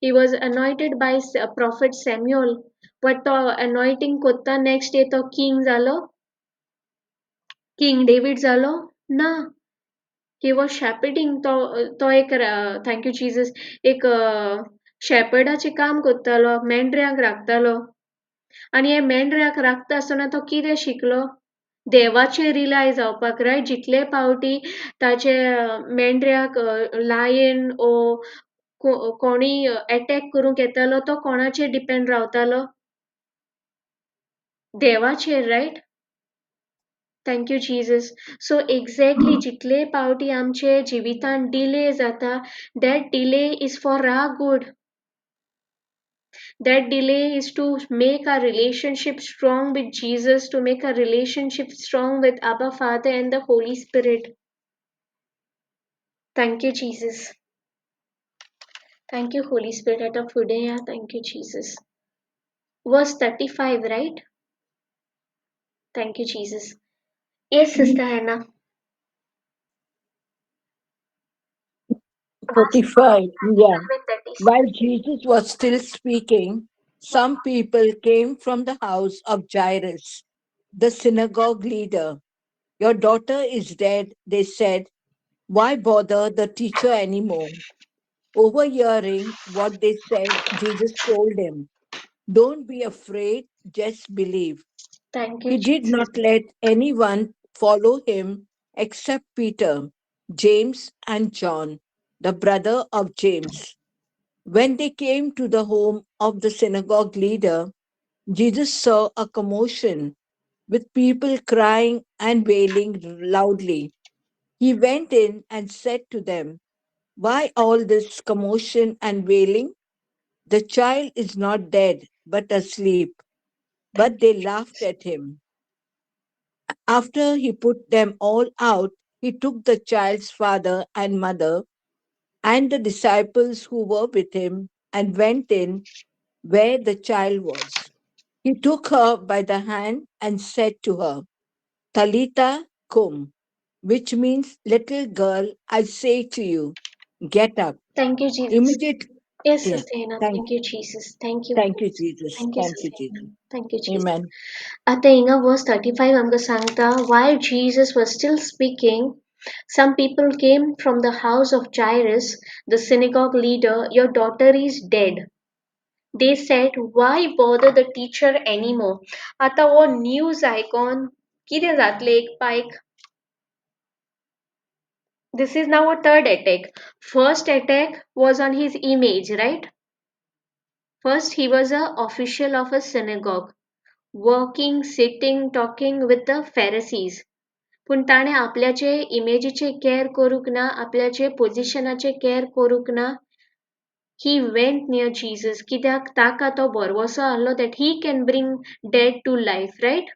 He was anointed by prophet Samuel. But the anointing kotta next day to king zalo, King David zalo. Na, he was shepherding तो एक thank you Jesus एक शेपर्डाचे काम करतालो मेंढऱ्यांक राखतालो आणि हे मेंढऱ्याक राखता आसतना तो कितें शिकलो देवाचेर रिलाय जावपाक रायट जितले पावटी ताचे मेंढऱ्याक लायन ओ कोणी अटॅक करूंक येतालो तो कोणाचेर डिपेंड रावतालो देवाचेर right thank you Jesus so exactly जितले पावटी आमचे जिवितान डिले जाता that delay is for our good that delay is to make our relationship strong with Jesus, to make our relationship strong with Abba Father and the Holy Spirit. Thank you, Jesus. Thank you, Holy Spirit. At a Fudaya. Thank you, Jesus. Verse 35, right? Thank you, Jesus. Yes, Sister Hannah. Verse 35. Yeah. with 35. While Jesus was still speaking, some people came from the house of Jairus, the synagogue leader. Your daughter is dead, they said. Why bother the teacher anymore? Overhearing what they said, Jesus told him, don't be afraid, just believe. Thank you, He did Jesus. not let anyone follow him except Peter, James, and John, the brother of James. When they came to the home of the synagogue leader, Jesus saw a commotion with people crying and wailing loudly. He went in and said to them, why all this commotion and wailing? The child is not dead, but asleep. But Thank you, they laughed Jesus. at him. After he put them all out, he took the child's father and mother and the disciples who were with him and went in where the child was. He took her by the hand and said to her, Talitha cum, which means, little girl, I say to you, get up. Thank you, Jesus. Immediately, Yes, yeah, Sister Hannah. thank, Thank you, Jesus. Thank you, thank Holy you, Spirit. Jesus. Thank you, Thank you, Sister Jesus. Hannah. Thank you, Jesus. Amen. At the end of verse 35, आमकां सांगता, while Jesus was still speaking, some people came from the house of Jairus, the synagogue leader. Your daughter is dead. They said, why bother the teacher anymore? आता वो news icon कितें जातलें एक पायक? This is now a third attack. First attack was on his image, right? First, he was an official of a synagogue, working, sitting, talking with the Pharisees. पूण ताणें आपल्याचे इमेजीचे care करूंक ना आपल्याचे पोझिशनाचे कॅर करूंक ना ही वेंट नियर जीसस कित्याक ताका तो भरवोसो आहलो that he can bring dead to life right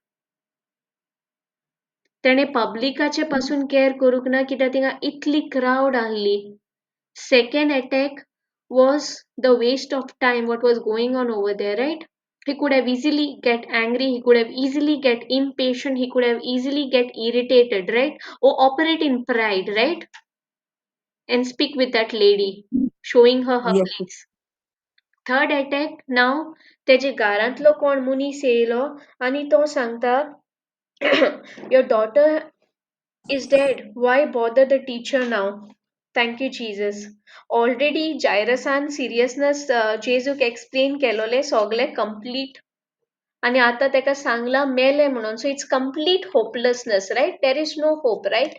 ताणें पब्लिकाचे पासून कॅर करूंक ना कित्याक थिंगा इतली क्रावड आहली second attack was the waste of time what was going on over there right he could have easily get angry he could have easily get impatient he could have easily get irritated right or operate in pride right and speak with that lady showing her her Yes. place third attack now तेजे घरांतलो कोण मनीस येयलो आनी तो सांगता your daughter is dead why bother the teacher now thank you Jesus already Jairusan seriousness जेजूक explain केलोले सगळे complete आणि आता तेका सांगला मेले म्हणून so it's complete hopelessness right there is no hope right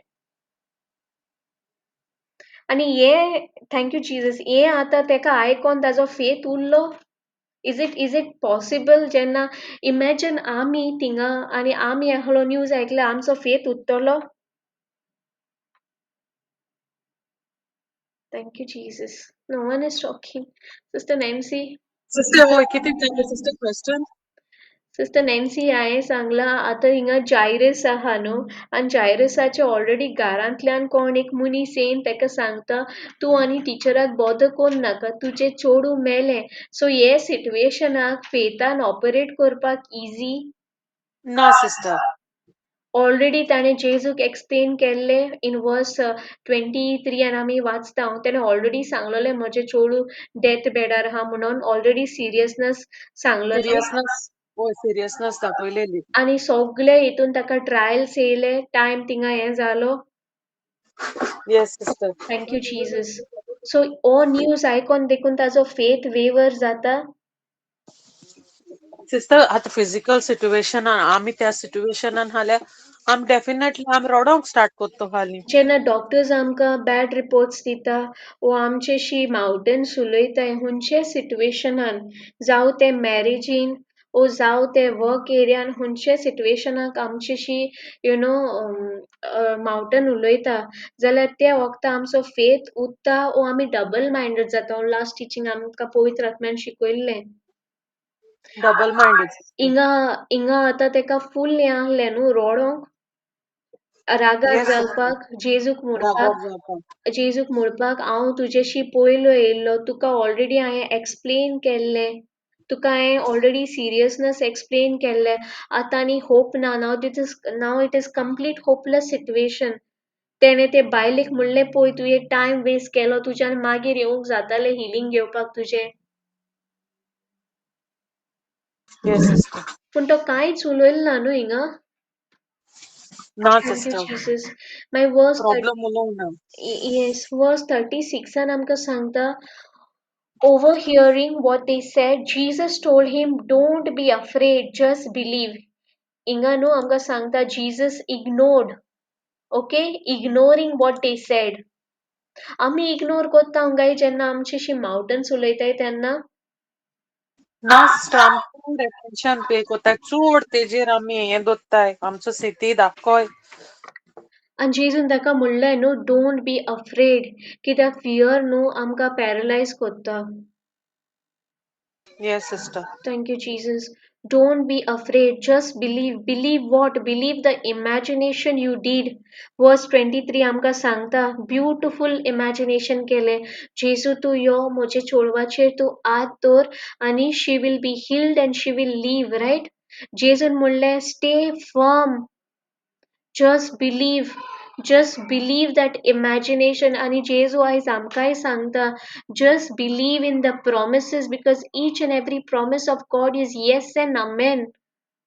आणि हे थँक यू जीजस हे आता तेका आयकोन ताजो फेथ उरलो इज इट पॉसिबल जेन्ना इमॅजिन आमी थिंगा आनी आमी आहलो न्यूज आयकल्यार आमचो फेथ उरतलो thank you Jesus no one is talking sister Nancy Sister, किती thank you, sister question. Sister Nancy हांवें सांगला आतां हिंगा जायरस आहा न्हू आनी जायरसाचे ऑलरेडी घरांतल्यान कोण एक मनीस येवन ताका सांगता तूं आनी टिचराक बॉदर कोन्न नाका तुजें चेडूं मेलें सो हे सिट्युएशनाक फेथान ऑपरेट करपाक इजी ना सिस्टर. ऑलरेडी त्याने जेजूक एक्सप्लेन केल्ले इन वर्स 23 आणि आम्ही वाचता त्याने ऑलरेडी सांगलेले म्हजे चोडू डेथ बेडार हा म्हणून ऑलरेडी सिरियसनेस सांगलेलो सिरियसनेस दाखवलेली. आणि सगळे हितून ताका ट्रायल्स येयले टाइम थिंगा हे जालो. Yes sister. Thank you Jesus. So ओ न्यूज आयकून देखून ताजो फेथ वेवर जाता. सिस्टर आता फिजिकल सिच्युएशन आम्ही त्या सिच्युएशनान जाल्यार आमी डेफिनेटली आमी रडोंक स्टार्ट करतो खाली. जेन्ना डॉक्टर्स आमकां बॅड रिपोर्ट्स दिता वो आमचेशी मावंटन्स उलयताय हुंचे सिट्युएशनान जावं ते मॅरेजीन ओ जावं ते वर्क एरियान हुंचे सिट्युएशनाक आमचेशी यू नो मावंटन उलयता जाल्यार त्या वखदां आमचो फेथ उरता ओ आमी डबल मायंडेड जाता लास्ट टिचींग आमकां पवित्र आत्म्यान शिकयल्लें. Double minded. हिंगा हिंगा आतां तेका फूल हें आहलें न्हू रोडोंक रागार येस सिस्टर. जावपाक रागार जावपाक. जेजूक म्हणपाक हांव तुजेशी पयलो येयल्लो तुका ऑलरेडी हांवें एक्सप्लेन केल्लें तुका हांवें ऑलरेडी सिरियसनेस एक्सप्लेन केल्लें आतां आनी होप ना now it is complete hopeless situation. तेणे ते बायलेक म्हणलें पळय तुवें टायम वेस्ट केलो तुज्यान मागीर येवंक जातालें हिलींग घेवपाक तुजें. Yes sister. पूण तो कांयच उलयलो ना न्हू हिंगा. ना थँक यू सिस्टर. जीसस. मागीर वर्स प्रॉब्लेम उलोवंक ना. येस वर्स 36 आमकां सांगता overhearing what they said, Jesus told him, don't be afraid, just believe. Inga no amka sangta Jesus ignored. Okay? Ignoring what they said. आम्ही ignore करता गाय जेन्ना आमचीशी mountains उलयताय तेन्ना ना सिस्टर आमी चड अटेन्शन पे कोत्ताय चड तेजेर आमी हें दोत्ताय आमचो स्थिती दाखोय. आनी जेजून ताका म्हणलें न्हू डोंट बी अफ्रेड कित्याक फियर न्हू आमकां पॅरलायज करता. Yes sister. Thank you, Jesus. Don't be afraid. Just believe. Believe what? Believe the imagination you did. Verse 23 आमका सांगता ब्युटिफुल इमॅजिनेशन केले. जेजू तू यो म्हजे चोडवाचेर तू हात दवर आनी she will be healed and she will live right. जेजून म्हणलें stay firm. Just believe that imagination आणि जेजू आयज आमकांय सांगता just believe in the promises because each and every promise of God is yes and amen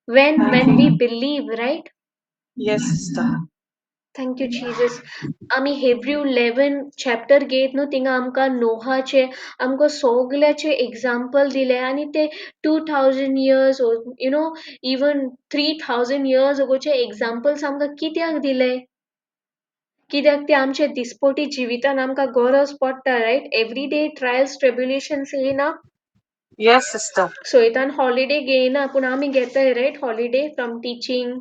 thank when you. we believe, right? Yes sister. Thank you, Jesus. आम्ही Hebrew 11 chapter घेत न्हू थिंगा आमकां नोहाचे आमकां सगल्याचे एक्झाम्पल दिले आनी ते 2000 years you know even 3000 years अगोचे एक्झाम्पल्स आमकां कित्याक दिले कित्याक ते आमचे दिसपोटी जिवितान आमकां गरज पडटा रायट एवरी डे ट्रायल्स ट्रिब्युलेशन्स येयना येस सिस्टर. सोयतान हॉलिडे घेयना पूण आमी घेताय रायट हॉलिडे फ्रॉम टिचींग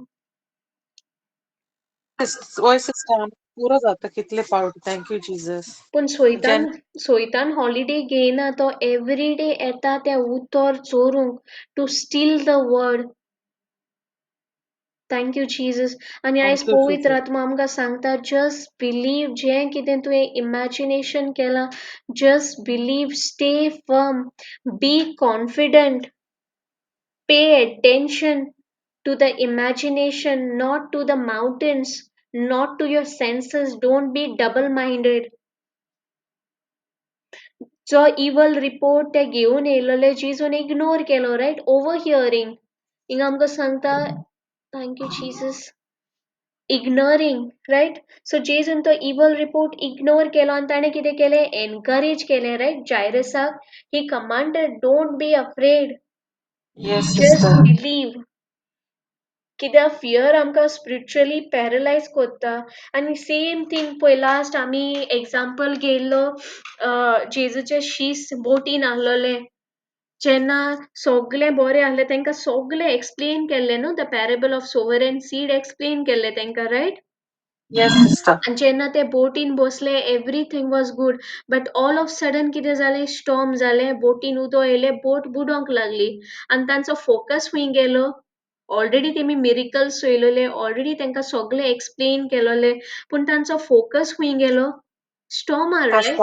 वय सिस्टर आमी पुरो जाता कितले फावट थँक यू जीजस. पूण सोयतान हॉलिडे घेयना तो एवरी डे येता ते उतर चोरूंक to steal the word. Thank you Jesus. आनी आयज थँक यू पवित्र जीजस. आत्मा आमकां सांगता जस्ट बिलीव जें कितें तुवें इमॅजिनेशन केलां just believe stay firm be confident pay attention to the imagination not to the mountains not to your senses don't be double minded. जो इवल रिपोर्ट ते घेवन येयलेले जेजून इग्नोर केलो रायट ओवर हियरिंग हिंगा आमकां सांगता thank you Jesus ignoring right so जेजून तो इवल रिपोर्ट इग्नोर केलो आनी ताणें कितें केलें एनकरेज केलें रायट जायरसाक he commanded don't be afraid yes just sister. Believe कित्याक फियर आमकां स्पिरिच्युअली पॅरलायज करता आनी सेम थींग पळय लास्ट आमी एग्जाम्पल घेयल्लो जेजूचे शीस बोटीन आहलोले जेन्ना सगळें बरें आहलें तांकां सगळें एक्सप्लेन केल्लें न्हू the parable of sower and seed explain केल्लें तांकां रायट येस सिस्टर. आनी जेन्ना ते बोटीन बसले everything was good but all of sudden कितें जालें स्टॉर्म जालें बोटीन उदो येयलें बोट बुडोंक लागली आनी तांचो फोकस खंय गेलो ऑलरेडी तेमी मिरिकल्स चोयलेले ऑलरेडी तांकां सगळें एक्सप्लेन केलोलें पूण तांचो फोकस खंय गेलो स्टॉर्मार रायट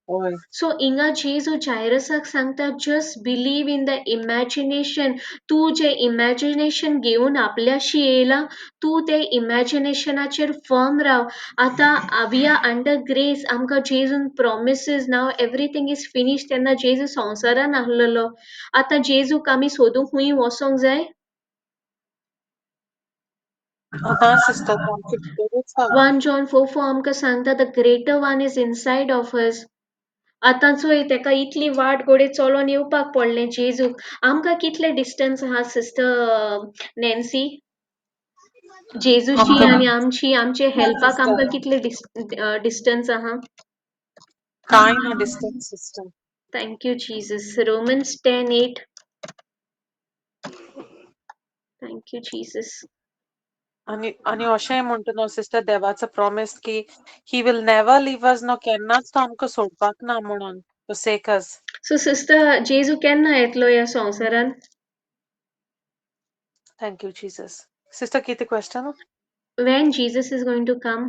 होय. सो इंगा जेजू जायरसाक सांगता just believe in the imagination. तू जे इमॅजिनेशन घेऊन आपल्याशी येयला तू ते इमॅजिनेशनाचेर फर्म राव. आता वी आर अंडर ग्रेस आमकां जेजून प्रॉमिसीस नाव एवरीथिंग इज फिनिश तेन्ना जेजू संवसारान आहलेलो. आता जेजूक आमी सोदूंक खूंय वसोंक जाय. ना सिस्टर तो आमचे भितरूच हा. 1 John 4:4 आमकां सांगता the greater one is inside of us. आतां चोय तेका इतली वाट घोडे चलोन येवपाक पडलें जेजूक. आमकां कितले डिस्टन्स आहा सिस्टर नॅन्सी? जेजूची आमकां आनी आमची आमचे हेल्पाक सिस्टर आमकां कितले डिस्टन्स आहा? कांय ना distance sister. Thank you, Jesus. Romans 10:8. Thank you, Jesus. आणि आणि अशेंय म्हणटा न्हू सिस्टर देवाचो प्रॉमिस की ही will never leave us know केन्नाच तो आमकां सोडपाक ना म्हणून forsake us. So, sister, जेजू केन्ना येतलो ह्या संवसारान? Thank you Jesus. सिस्टर कितें question? When Jesus is going to come?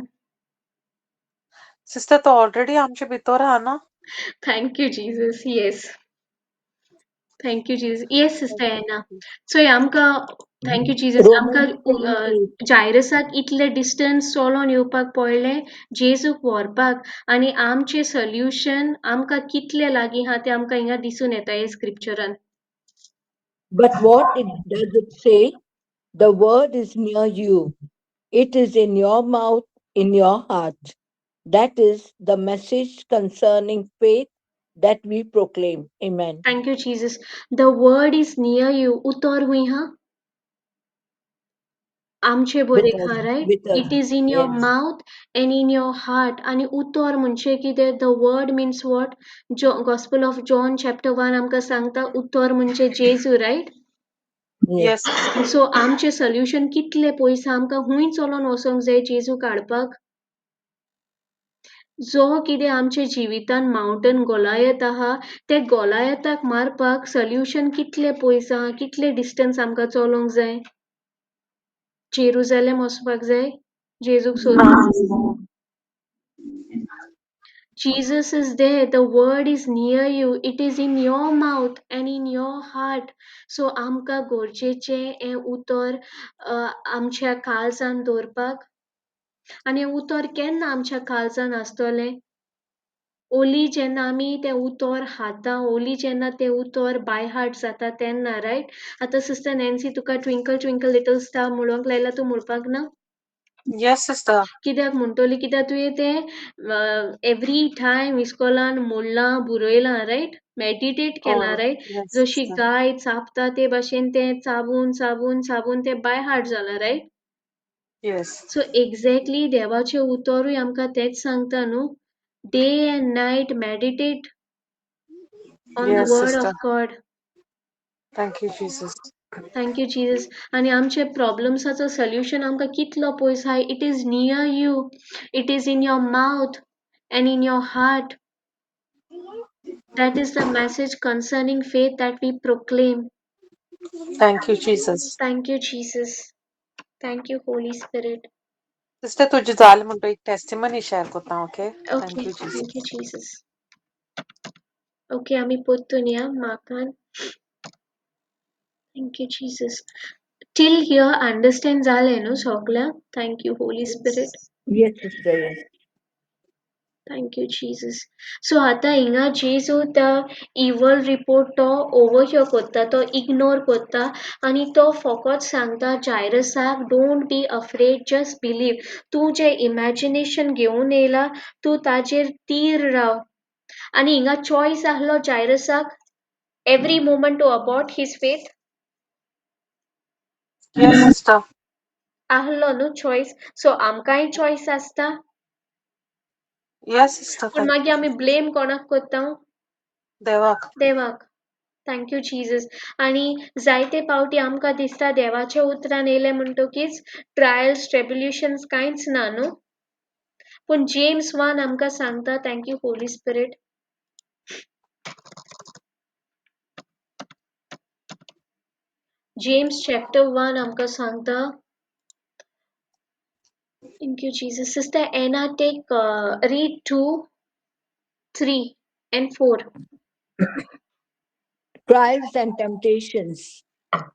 Sister तो ऑलरेडी आमचे भितर आहा ना. Thank you, Jesus. Yes. Thank you, Jesus. Yes, Sister Thank you, Anna. Jesus. So, thank you, Jesus. Romans 10:8. जायरसाक इतले distance चलोन येवपाक पडलें जेजूक व्हरपाक आनी आमचें सोल्युशन आमकां कितले लागीं आहा तें आमकां हिंगा दिसून येता हे स्क्रिप्चरान. But what it does it say? The word is near you. It is in your mouth, in your heart. That is the message concerning faith that we proclaim. Amen. Thank you, Jesus. The word is near you. उतर हुई हा आमचे With Boric us, हा, right? with us. It is in your Yes. mouth and in your heart. आणि उतर म्हणजे कितें? The word means what? Gospel of John chapter 1 आमकां सांगता उतर म्हणजे जेजू, right? Yes. Yes sister. सो आमचे सोल्युशन कितले पयस आमकां हुंय चलोन वचोंक जाय जेजू काडपाक. जो कितें आमचे जिवितान मावंटन गोलायत आहा ते गोलायताक मारपाक सोल्युशन कितले पयस आहा कितले डिस्टन्स आमकां चलोंक जाय. जेरुजालेम वचपाक जाय जेजूक ना सोदूंक. Sister. Jesus is there. The word is near you. It is in your mouth and in your heart. So आमकां गरजेचे हें उतर आमच्या काळजान दवरपाक. आनी हें उतर केन्ना आमच्या काळजान आसतलें? ओली जेन्ना आमी तें उतर खाता, ओली जेन्ना तें उतर बाय हार्ट जाता तेन्ना, रायट? आतां सिस्टर नॅन्सी तुका ट्विंकल ट्विंकल लिटल स्टार म्हणूंक लायला तूं म्हणपाक ना? Yes sister. कित्याक म्हणटली कित्याक तुवें तें एवरी टायम इस्कॉलान म्हणलां बरयलां, रायट? मेडिटेट केलां, Oh रायट? yes जशी sister. गाय चाबता ते भाशेन तें चाबून चाबून चाबून तें बाय हार्ट जालां, रायट? Yes. सो एक्झॅक्टली देवाचें उतरूय आमकां तेंच सांगता न्हू. Day and night meditate on the Yes word sister. of God. Thank you Jesus. Thank you, Jesus. आनी आमचे प्रॉब्लेम्साचो सोल्युशन आमकां कितलो पयस आहा. It is near you. It is in your mouth and in your heart. That is the message concerning faith that we proclaim. Thank you Jesus. Thank you, Jesus. Thank you, Holy Spirit. Sister तुझे जालें म्हणटा एक testimony share कोत्ता, okay? Thank Okay, you Jesus. thank you, Jesus. Okay, आमी पोत्तून या माकान. Thank you, Jesus. Till here, understand जालें न्हू सगळ्यांक? Thank you, Holy Spirit. Yes, sister. Yes. Thank you, Jesus. So आता हिंगा जेजू त्या इवल रिपोर्ट तो ओवरहियर कोत्ता, तो इग्नोर कोत्ता आनी तो फकत सांगता जायरसाक don't be afraid just believe. तूं जे इमॅजिनेशन घेवन येयला तूं ताजेर तीर राव. आनी हिंगा चॉयस आहलो जायरसाक every moment to abort his faith. Yes sister. आहलो न्हू चॉयस. सो आमकांय चॉयस आसता. Yes sister. पूण थँक मागीर यू आमी जीसस. ब्लेम कोणाक कोत्ता? देवाक. देवाक. Thank you Jesus. आनी जायते पावटी आमकां दिसता देवाच्या उतरान येयले म्हणटकीच ट्रायल्स ट्रेब्युलेशन्स कांयच ना न्हू. पूण जेम्स 1 आमकां सांगता, thank you Holi spirit. James chapter 1 आमकां सांगता. Thank you, Jesus. Sister Anna, take read 2, 3. And 4. Trials and temptations.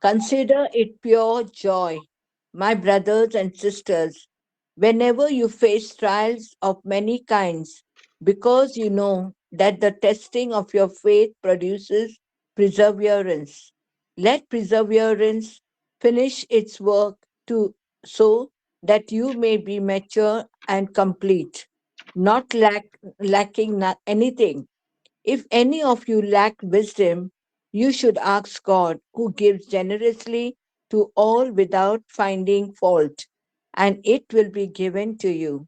Consider it pure joy, my brothers and sisters, whenever you face trials of many kinds, because you know that the testing of your faith produces perseverance. Let perseverance finish its work to so that you may be mature and complete, not lacking anything. If any of you lack wisdom, you should ask God, who gives generously to all without finding fault, and it will be given to you.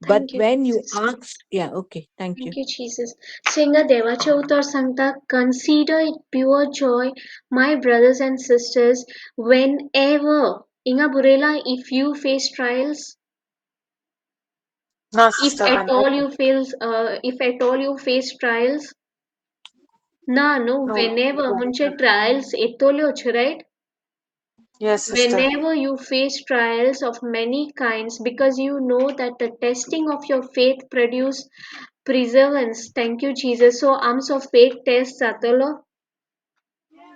But Thank you, when you Jesus. ask, yeah, okay, thank you. Thank you, Jesus. So हिंगा देवाचे उतर सांगता, consider it pure joy, my brothers and sisters, whenever. हिंगा बुरेला, if you face trials, No, if sister, at whenever. all you if at all you face trials, na, no, No. whenever, munche trials etolyo, right? Yes, sister. Whenever you face trials of many kinds, because you know that the testing of your faith produce perseverance. Thank you, Jesus. So आमचो faith test जातलो.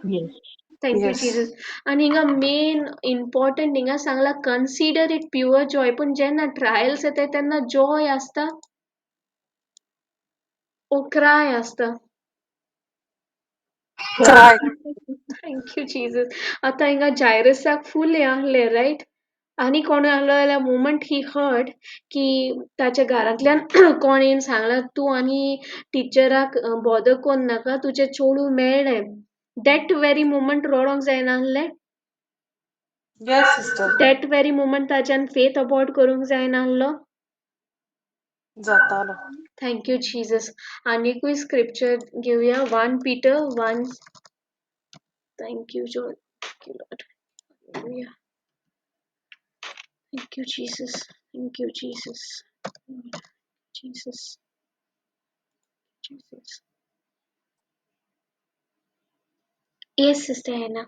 Yes. Thank you, Yes. Jesus. And हिंगा main important हिंगा Sangla consider it pure joy. पण जेन्ना trials येता तेन्ना joy असता, ओ cry असता. Cry. Cry. Thank you, Jesus. आता हिंगा जायरसाक फूल आहले, right? आणि कोण आलं मोमेंट ही हर्ड की ताच्या घरांतल्यान कोण येवन सांगला तूं आनी टिचराक बॉदर कोन्न नाका तुजें चेडूं मेळ्ळें दॅट वेरी मोमेंट रोडोंक जायना आहलें Yes, sister. That very moment ताच्यान फेथ अबॉर्ट करूंक जायना आहलो जातालो. थँक यू जीजस आनीकूय स्क्रिप्चर घेवया 1 Peter 1 thank you Lord thank you Jesus thank you Jesus Jesus. Jesus. Yes, Sister Hannah.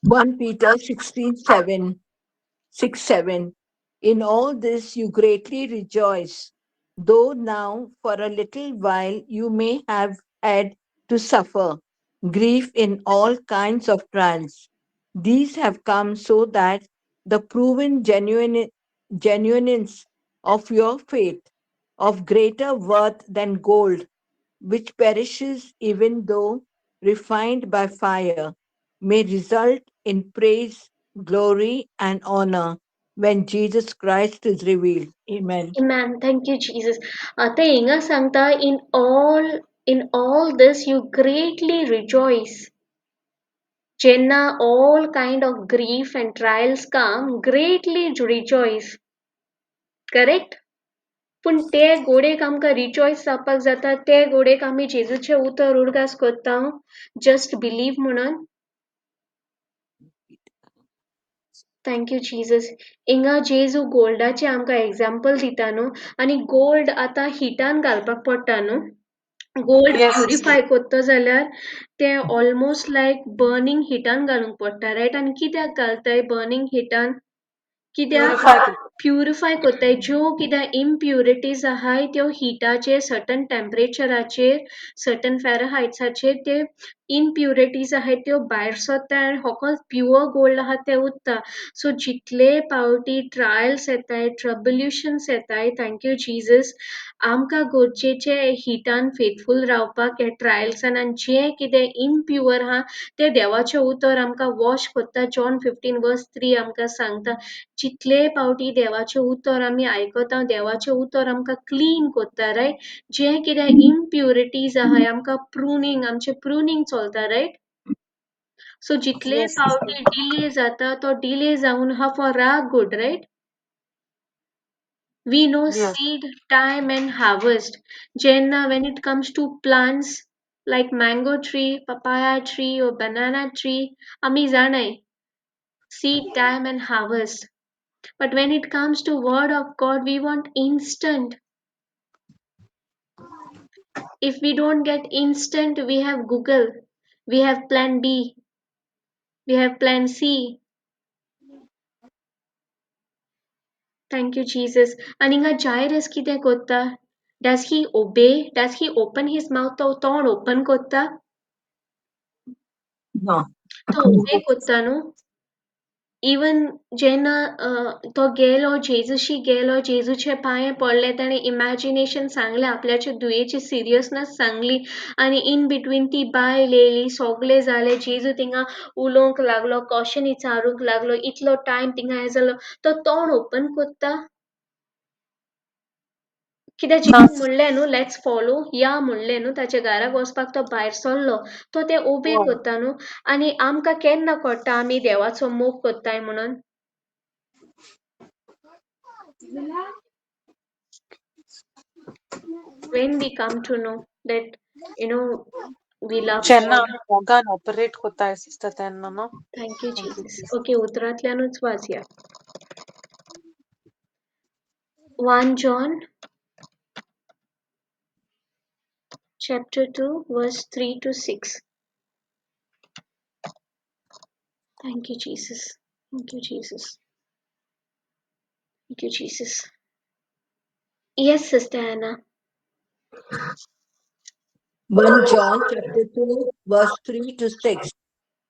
1 Peter 16:7. 6 7. In all this you greatly rejoice, though now for a little while you may have had to suffer grief in all kinds of trials. These have come so that the proven genuineness of your faith, of greater worth than gold, which perishes even though refined by fire, may result in praise, glory, and honor when Jesus Christ is revealed. Amen. Amen. Thank you, Jesus. आता हिंगा सांगता in all this you greatly rejoice. Jenna, all kind of grief and trials come, greatly rejoice. Correct? पूण ते घोडेक आमकां rejoice जावपाक जाता ते घोडेक आमी जेजूचे उतर उडगास कोत्ता जस्ट बिलीव म्हणून थँक यू जीजस हिंगा जेजू गोल्डाचे आमकां एग्जाम्पल दिता न्हू आनी गोल्ड आतां हिटान घालपाक पडटा न्हू गोल्ड Yes, sister. प्युरिफाय कोत्तो जाल्यार ते ऑलमोस्ट लायक बर्निंग हिटान घालूंक पडटा रायट आनी कित्याक घालताय बर्निंग हिटान कित्याक Purify it. प्युरिफाय कोत्ताय ज्यो कितें इम्प्युरिटीज आहाय त्यो हिटाचेर सर्टन टेम्परेचराचेर सर्टन फेराहायट्साचेर ते इम्प्युरिटीज आहाय त्यो भायर सरताय आनी होको प्युअर गोल्ड आहा ते उरता सो जितले पावटी ट्रायल्स येताय ट्रबल्युशन्स येताय थँक्यू जीजस आमकां गरजेचे हिटान फेथफूल रावपाक हे ट्रायल्सान आनी जें कितें इम्प्युअर आहा ते देवाचें उतर आमकां वॉश कोत्ता जॉन 15:3 आमकां सांगता जितले पावटी देवाचें उतर आमी आयकता देवाचें उतर आमकां क्लीन कोत्ता रायट जें कितें इम्प्युरिटीज आहाय आमकां प्रुनींग आमचें प्रुनींग चलता रायट सो जितले Yes, sister. पावटी डिले जाता तो डिले जावन आहा for a good right we know Yes. seed time and harvest jenna when it comes to plants like mango tree papaya tree or banana tree ami janai seed time and harvest but when it comes to word of god we want instant if we don't get instant we have google we have plan b we have plan c thank you jesus and inga jairus kite kotta Does he obey? Does he open his mouth to ton open kotta? No. To obey kotta no? Even जेन्ना तो गेलो जेजूशी गेलो जेजूचे पांये पडले ताणें imagination सांगलें आपल्याचे दुयेची सिरियसनस सांगली आनी in between ती बायल येयली सोगलें जालें जेजू थिंगा उलोवंक लागलो क्वेश्चन विचारूंक लागलो इतलो टायम थिंगा हें जालो तो तोंड ओपन कोत्ता कित्याक ना जेजून म्हणलें न्हू लेट्स फॉलो या म्हणलें न्हू ताच्या घराक वचपाक तो भायर सरलो तो तें ओबे हय. कोत्ता न्हू आनी आमकां केन्ना कळटा आमी देवाचो मोग कोत्ताय म्हणून when we come to know that you know we love जेन्ना God. आमी मोगान ऑपरेट कोत्ताय सिस्टर तेन्ना न्हू. Thank you, thank you. Jesus. Okay, उतरांतल्यानूच वाचया. 1 John chapter 2 verse 3 to 6. Thank you, Jesus. Thank you, Jesus. Thank you, Jesus. Yes, Sister Anna. 1 John chapter 2, verse 3 to 6.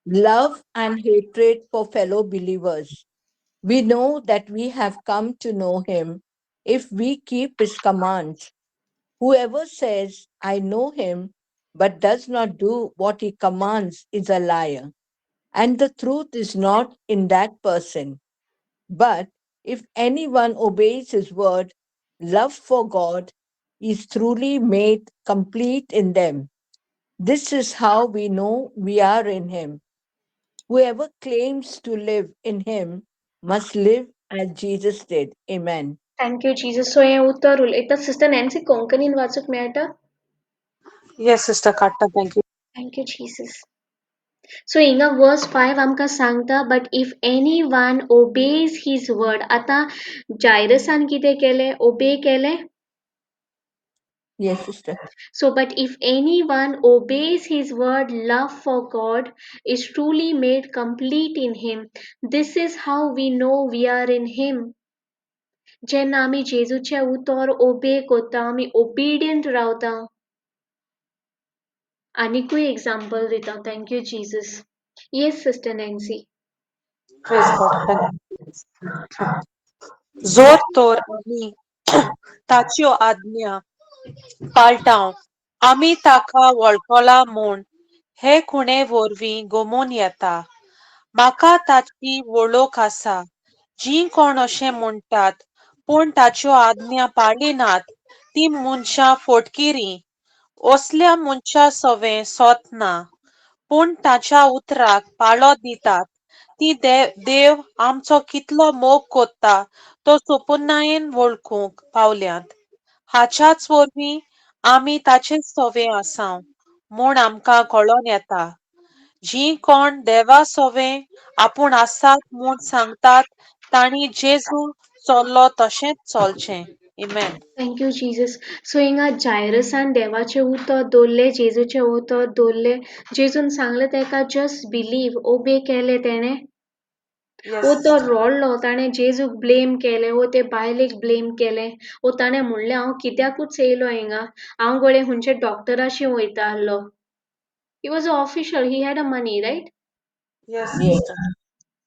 Love and hatred for fellow believers. We know that we have come to know him if we keep his commands. Whoever says, I know him, but does not do what he commands is a liar. And the truth is not in that person. But if anyone obeys his word, love for God is truly made complete in them. This is how we know we are in him. Whoever claims to live in him must live as Jesus did. Amen. Thank you, Jesus. So हे उत्तर उलयता sister Nancy कोंकणीन वाचूंक मेळटा? Yes sister काडटा. Thank you. Thank you, Jesus. So हिंगा verse 5 आमकां सांगता but if anyone obeys his word आतां जायरसान कितें केलें obey केलें Yes, sister. So, but if anyone obeys his word, love for God is truly made complete in him. This is how we know we are in him. जेन्ना आमी जेजूचे उतर ओबे कोता आमी ओबिडियंट रावता आनीकूय एग्जाम्पल दिता thank you Jesus yes sister Nancy praise God. Thank जोर तोर आमी ताच्यो आज्ञा पाळटाव आमी ताका वळखला म्हूण हे खुणे वरवीं गमून येता. म्हाका ताची वळख आसा. जीं कोण अशें म्हणटात पूण ताच्यो आज्ञा पाळिनात तीं मनशां फोटकिरीं. असल्या मनशा सवें सोंतना पूण ताच्या उतराक पाळो दितात ती देव आमचो कितलो मोग कोत्ता तो सोपुनायेन वळखूंक पावल्यात. हाच्याच वरवीं आमी ताचे सवें आसाव म्हूण आमकां कळोन येता. जीं कोण देवा सवें आपूण आसात म्हूण सांगतात तांणी जेजू चल्लो तशेंच चलचें. आमेन. थँक यू जीसस सो हिंगा जायरसान देवाचे उतर दवरले जेजूचे उतर दवरले जेजून सांगलें तेका जस्ट बिलीव ओबे केलें तेणें येस वो तो सिस्टर. रडलो ताणें जेजूक ब्लेम केलें वो ते बायलेक ब्लेम केलें वो ताणें म्हणलें हांव कित्याकूच येयलो हिंगा हांव गळे खंयचे डॉक्टराशी वयता आसलो he was a official he had a money right yes Yes. सिस्टर.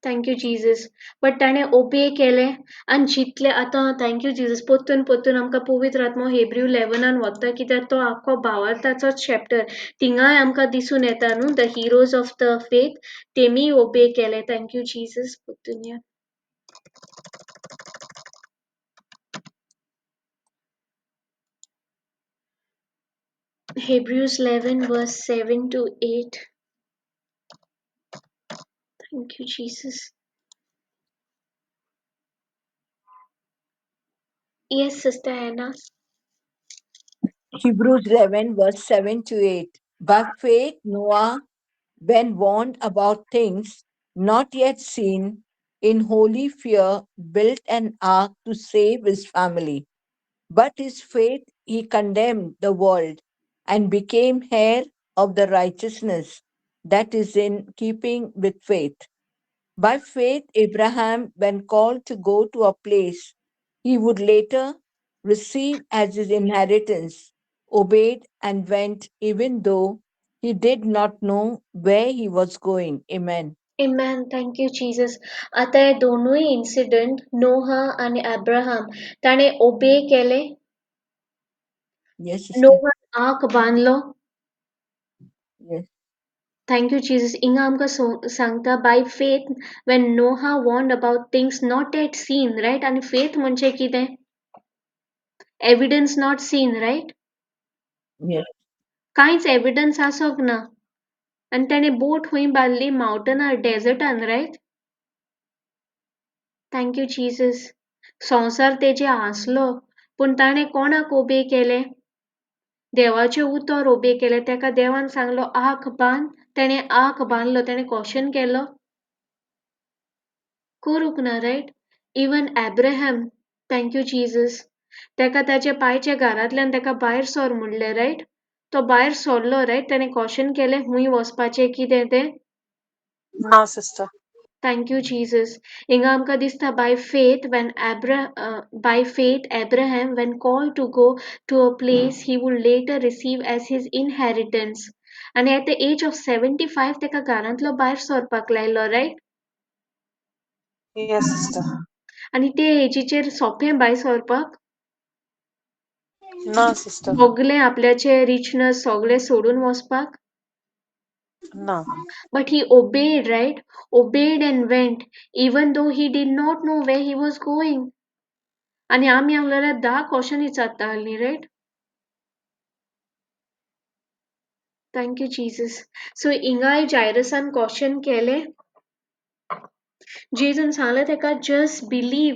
थँक यू जीजस बट ताणें ओबे केलें आनी जितलें आतां थँक यू जीजस पोत्तून पोत्तून आमकां पवित्र आत्मो हेब्रिव 11 वता कित्याक तो आख्खो भावार्थाचोच चॅप्टर थिंगाय आमकां दिसून येता न्हू the heroes of the faith तेमी ओबे केलें थँक यू जीजस पोत्तून या Hebrews 11 verse 7 to 8. Thank you, Jesus. Yes, Sister Anna. Hebrews 11, verse 7 to 8. By faith, Noah, when warned about things not yet seen, in holy fear, built an ark to save his family. But his faith he condemned the world and became heir of the righteousness that is in keeping with faith. By faith, Abraham, when called to go to a place he would later received as his inheritance, obeyed and went, even though he did not know where he was going. Amen. Amen. Thank you, Jesus. आता हे दोनोही incident नोहा आणि Abraham ताणे ओबे केले. Yes, sister. नोहा आंख बांधलो. Yes. Thank you, Jesus. Inga amka sangta by faith when Noah warned about things not yet seen, right? And faith म्हणजे कितें? Evidence not seen, right? Yes. कांयच evidence आसोंक ना. आनी ताणें बोट खंय बांदली मावंटनार डेजर्टान, रायट? Thank you Jesus. संवसार तेजे आसलो पूण ताणें कोणाक ओबे केलें? देवाचें उतर ओबे केलें. तेका देवान सांगलो आंख बांद. ताणें आंख बांदलो. ताणें क्वेश्चन केलो. करूंक ना, right? Even Abraham, thank you Jesus. तेका ताचे पायच्या घरांतल्यान तेका भायर सर म्हणलें, रायट? तो भायर सरलो, रायट? ताणें क्वेश्चन केलें खूंय वचपाचें कितें तें. ना sister. Thank you, Jesus. Inga amka dista by faith Abraham, when called to go to a place he would later receive as his inheritance. And at the age of 75, teka garantlo भायर सरपाक लायलो, right? Yes sister. आणि ते एजीचेर सोंपें भायर सरपाक. ना sister. सगलें आपल्याचें रिचनस सगलें सोडून वचपाक. ना. But he obeyed, right? Obeyed and went, even though he did not know where he was going. आणि आमी हांगसर 10 क्वेश्चन विचारतालीं, right? Thank you Jesus. So हिंगाय जायरसान क्वेश्चन केलें. जेजून सांगलें तेका जस्ट बिलीव.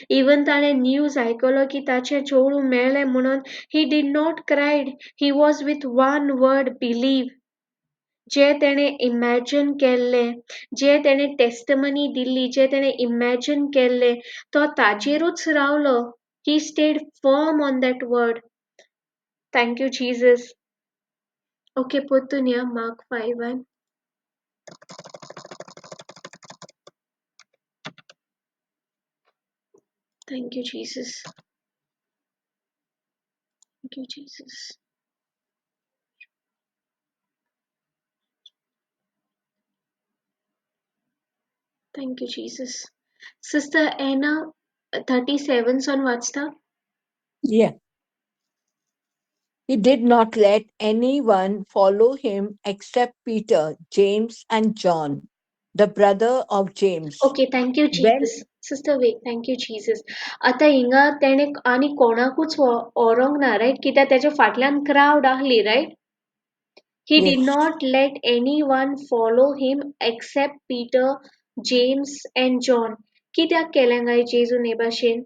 इवन ताणें न्यूज आयकलो की ताचें चेडूं मेळ्ळें म्हणून he did not cried. He was with one word believe. जें तेणें इमॅजिन केल्लें, जें तेणें टेस्टमनी दिल्ली, जें तेणें इमॅजिन केल्लें, तो ताजेरूच रावलो. He stayed firm on that word. Thank you, Jesus. Okay, Putunya, Mark 5 and thank you, Jesus. Thank you, Jesus. Thank you, Jesus. Sister Anna, 37 son Vatsta. Yeah. He did not let anyone follow him except Peter, James, and John, the brother of James. Okay, thank you, When Jesus. Sister, wait, thank you, Jesus. आता हिंगा तेणे आनी कोणाकूच व्हरोंक ना, riot? कित्याक तेच्या फाटल्यान crowd आहली, riot? He did yes, not let anyone follow him except Peter, James and John. कित्याक केलें काय जेजून हे भाशेन?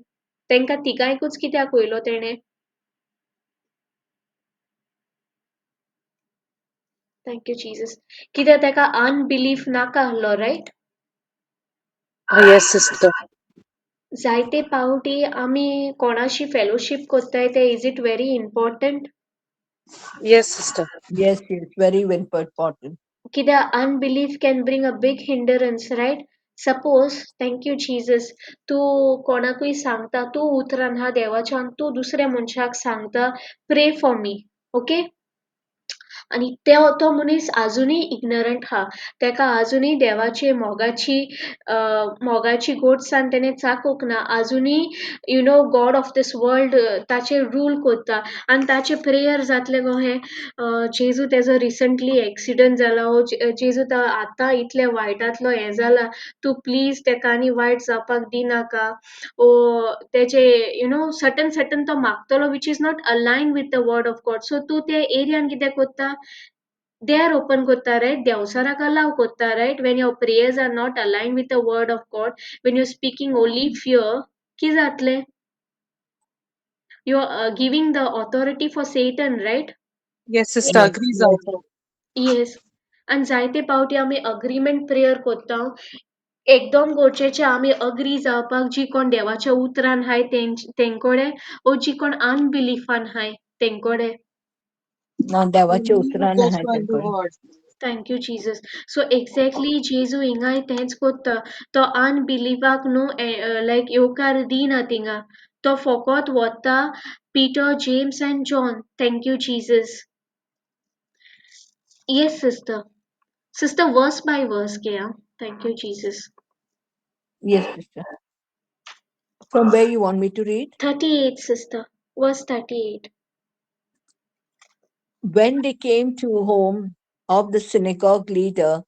तेंकां तिगांयकूच कित्याक वयलो तेणे? Thank you Jesus. कित्याक तेका अनबिलीफ नाका आहलो, रायट? Yes sister. जायते पावटी आमी कोणाशी फेलोशीप कोत्ताय ते is it very important? Yes sister. yes, it's very important. कित्याक unbelief can bring a big hindrance, right? Suppose, thank you Jesus, तूं कोणाकूय सांगता, तूं उतरान हा देवाच्यान, तूं दुसऱ्या मनशाक सांगता प्रे फॉर मी, ओके? आणि तो मनीस आजुनूय इग्नरंट हा. तेका आजुनूय देवाचे मोगाची गोडसाण तेणें चाखूंक ना. आजुनूय गॉड ऑफ दीस वर्ल्ड ताचेर रूल कोत्ता आनी ताचे प्रेयर जातले कहे जेजू तेजो रिसंटली एक्सिडंट जाला ओ जेजू आतां इतले वायटांतलो हें जाला, तूं प्लीज तेका आनी वायट जावपाक दिनाका. ओ तेचे सटन तो मागतलो which is not aligned with the word of God. So तूं ते एरियान कितें कोत्ता? They are open kotta, right? Devsaraka allow kotta, right? When your prayers are not aligned with the word of God, when you're speaking only fear, ki जातले? You're giving the authority for Satan, right? Yes sister. Yes, agree yes, जावपाक. Yes. And जायते पावटी आमी agreement prayer कोत्ता. एकदम गरजेचे आमी agree जावपाक जी कोण देवाच्या उतरान हाय तेंकोडे ओ जी कोण अनबिलीफान हाय तेंकोडे. ना देवाचे उतरान आहाय तेंकडे. Thank you, Jesus. So exactly, Jesu ingai तेंच कोत्ता. तो अनबिलीवाक न्हू लायक येवकार दिना तिंगा. तो फकत वता Peter, James and John. Thank you, Jesus. Yes, sister. Sister, verse by verse, Kaya. Thank you, Jesus. Yes, sister. From where you want me to read? 38, sister. Verse 38. When they came to home of the synagogue leader,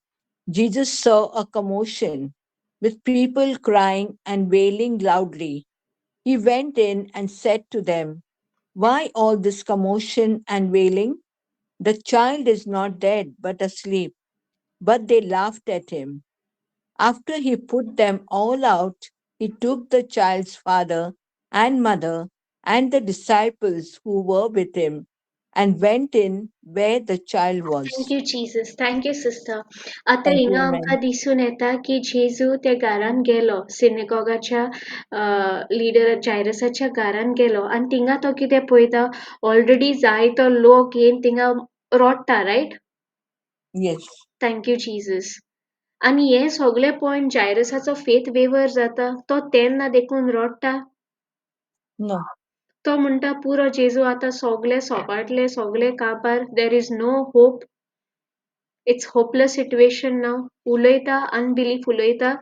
Jesus saw a commotion with people crying and wailing loudly. He went in and said to them, "Why all this commotion and wailing? The child is not dead, but asleep." But they laughed at him. After he put them all out, he took the child's father and mother and the disciples who were with him and went in where the child Thank was. you, Jesus. Thank you, sister. आता Thank you, हिंगा आमकां Amen. दिसून येता की जेजू त्या घरान गेलो सिनेगॉगाच्या leader जायरसाच्या घरान गेलो आनी थिंगा तो कितें पळयता ऑलरेडी जायतो लोक येवन थिंगा रोडटा right Yes. Thank you Jesus आनी हे सगळे पॉयंट जायरसाचो फेथ वेवर जाता तो तेन्ना देखून रोडटा No. तो म्हणटा पुरो जेजू आतां सगळे सोपाटले सगळे काबार there is no hope it's hopeless situation नाव उलयता अनबिलीफ उलयता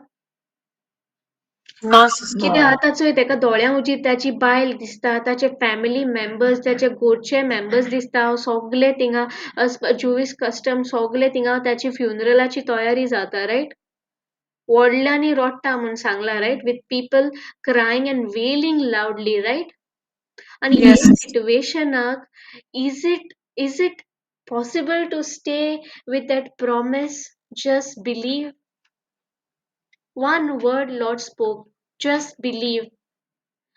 ना सिस्टर. कितें No. आतां चोय तेका दोळ्यां उजीर ताची बायल दिसता ताचे फॅमिली मेंबर्स ताचे घरचे मेंबर्स दिसता सगळे थिंगा जुईस कस्टम सगळे थिंगा ताची फ्युनरलाची तयारी जाता रायट व्हडल्यांनी रोडटा म्हूण सांगला right with people crying and wailing लावडली रायट आनी हे Yes, sister. सिट्युएशनाक is it possible to stay with that promise just believe one word Lord spoke just believe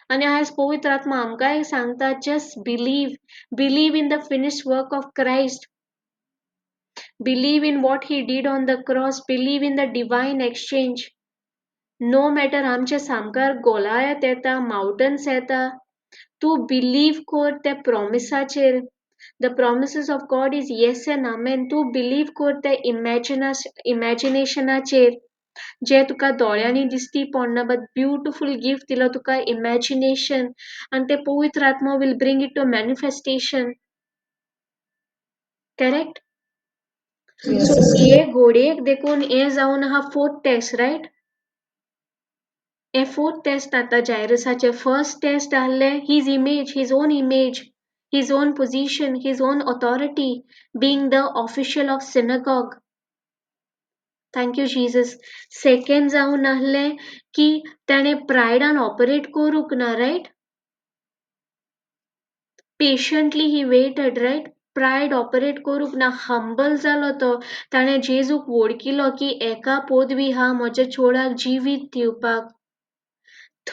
आणि आज पवित्र आत्मा आमकांय सांगता just believe in the finished work of Christ believe in what he did on the cross believe in the divine exchange no matter आमचे सामकार Goliath येता mountains येता तू बिलीव कर त्या प्रॉमिसाचेर the promises of God is yes and amen तू believe कर त्या इमॅजिनेशनाचेर जे तुका दोळ्यांनी दिसती पडना बट ब्युटिफूल गिफ्ट दिलो तुका इमॅजिनेशन आणि ते पवित्र आत्मा will bring it to manifestation correct so Yes. हे घोडयेक देखून हे जावन आहा फोर्थ टेस्ट रायट हे फोर्थ टेस्ट आता जायरसाचे फर्स्ट टेस्ट आहले his image his own image his own position, his own authority, being the official of synagogue. Thank you, Jesus. Second जाऊन आहले की त्याने प्रायडान ऑपरेट करूक ना right patiently he waited right pride operate करूक ना हंबल जालो तो ताणे जेजूक वळखिलो की एका पोदवी हा म्हज्या चोडाक जिवीत दिवपाक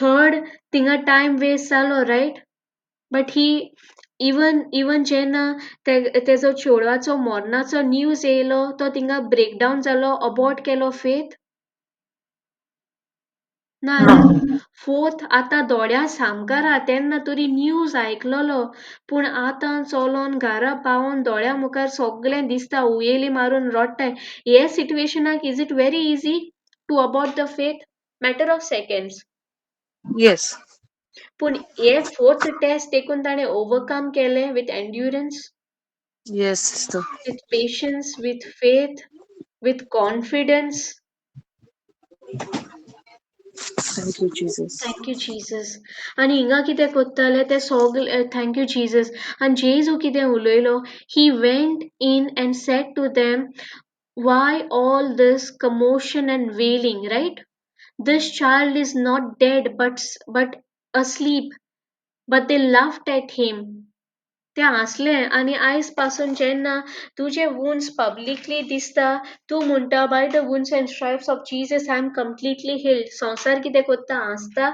थर्ड थिंगा टायम वेस्ट जालो राईट बट ही इवन जेन्ना तेजो चेडवाचो मरणाचो न्यूज येयलो तो थिंगा ब्रेकडावन जालो अबॉर्ट केलो फेथ ना No. फोर्थ आतां दोळ्या सामकारा तेन्ना तरी न्यूज आयकलोलो पूण आतां चलोन घरा पावोन दोळ्या मुखार सगळें दिसता उयेली मारून रोडटाय हे सिट्युएशनाक is it very easy to abort the faith matter of seconds Yes. पूण हे फोर्थ टेस्ट देखून ताणें ओवरकम केलें with endurance Yes, sister. with patience, with faith, with confidence. Thank you, Jesus. Thank you, Jesus. आणि हिंगा कितें कोत्ताले ते सगळे thank you, Jesus. And जेजू कितें उलयलो, he went in and said to them, why all this commotion and wailing, right? This child is not dead but asleep. But they laughed at him. ते हसले आणि आयज पासून जेन्ना तुझे वुन्स पब्लिकली दिसता तू म्हणटा by the wounds and stripes of Jesus I am completely healed संसार कितें कोत्ता हसता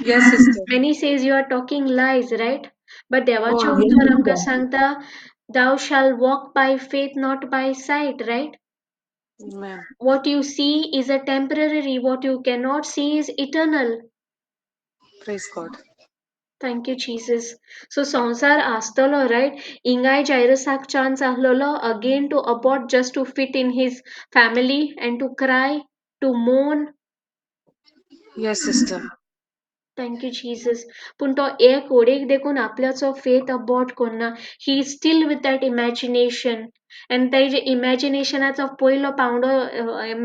Yes, sister. many says you are talking lies right but देवाचे Oh, Yes, उतर आमकां sister. सांगता thou shall walk by faith not by sight right amen. what you see is a temporary what you cannot see is eternal. Praise God. Thank you, Jesus. So संसार आसतलो right? इंगाय जायरसाक chance आहलोलो again to abort just to fit in his family and to cry, to mourn. Yes, sister. Thank you, Jesus. Punto एक Odek देखून आपल्याचो faith abort कोन्ना. He is still with that imagination. And तेजे imaginationाचो पयलो पावंडो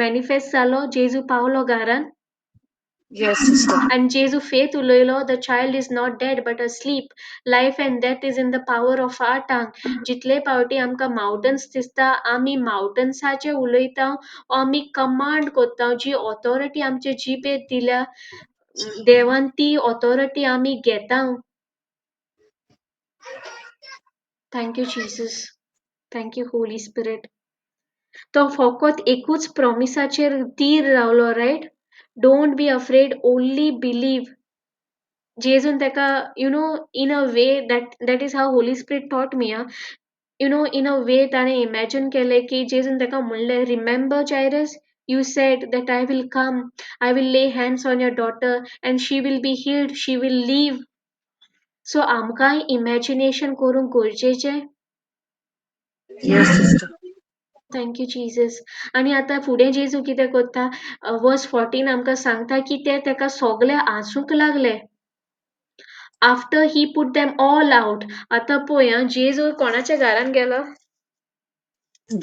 manifest जालो जेजू Paulo घरान. Yes, sister. And Jesu faith uloilo, the child is not dead but asleep. Life and death is in the power of our tongue. जितले पावटी आमकां mountains दिसता, आमी mountainsaचे उलयता, आमी command कोत्ता, जी authority आमचे जिबेर दिल्या, देवान ती authority आमी घेता. Thank you, Jesus. Thank you, Holy Spirit. तो फकत एकूच प्रॉमिसाचेर तीर रावलो, right? Don't be afraid, only believe. Jason Teka, in a way that is how Holy Spirit taught me. In a way that I imagine kele ki Jason Teka mulle, remember Jairus? You said that I will come, I will lay hands on your daughter and she will be healed, she will leave. So आमकां imagination करूंक गरजेचें. Yes, sister. Thank you Jesus. आनी आतां फुडें जेजू कितें करता, verse 14 आमकां सांगता की ते तेका सगळे आसूंक लागले. After he put them all out. आतां पळय आं, जेजू कोणाच्या घरान गेलो?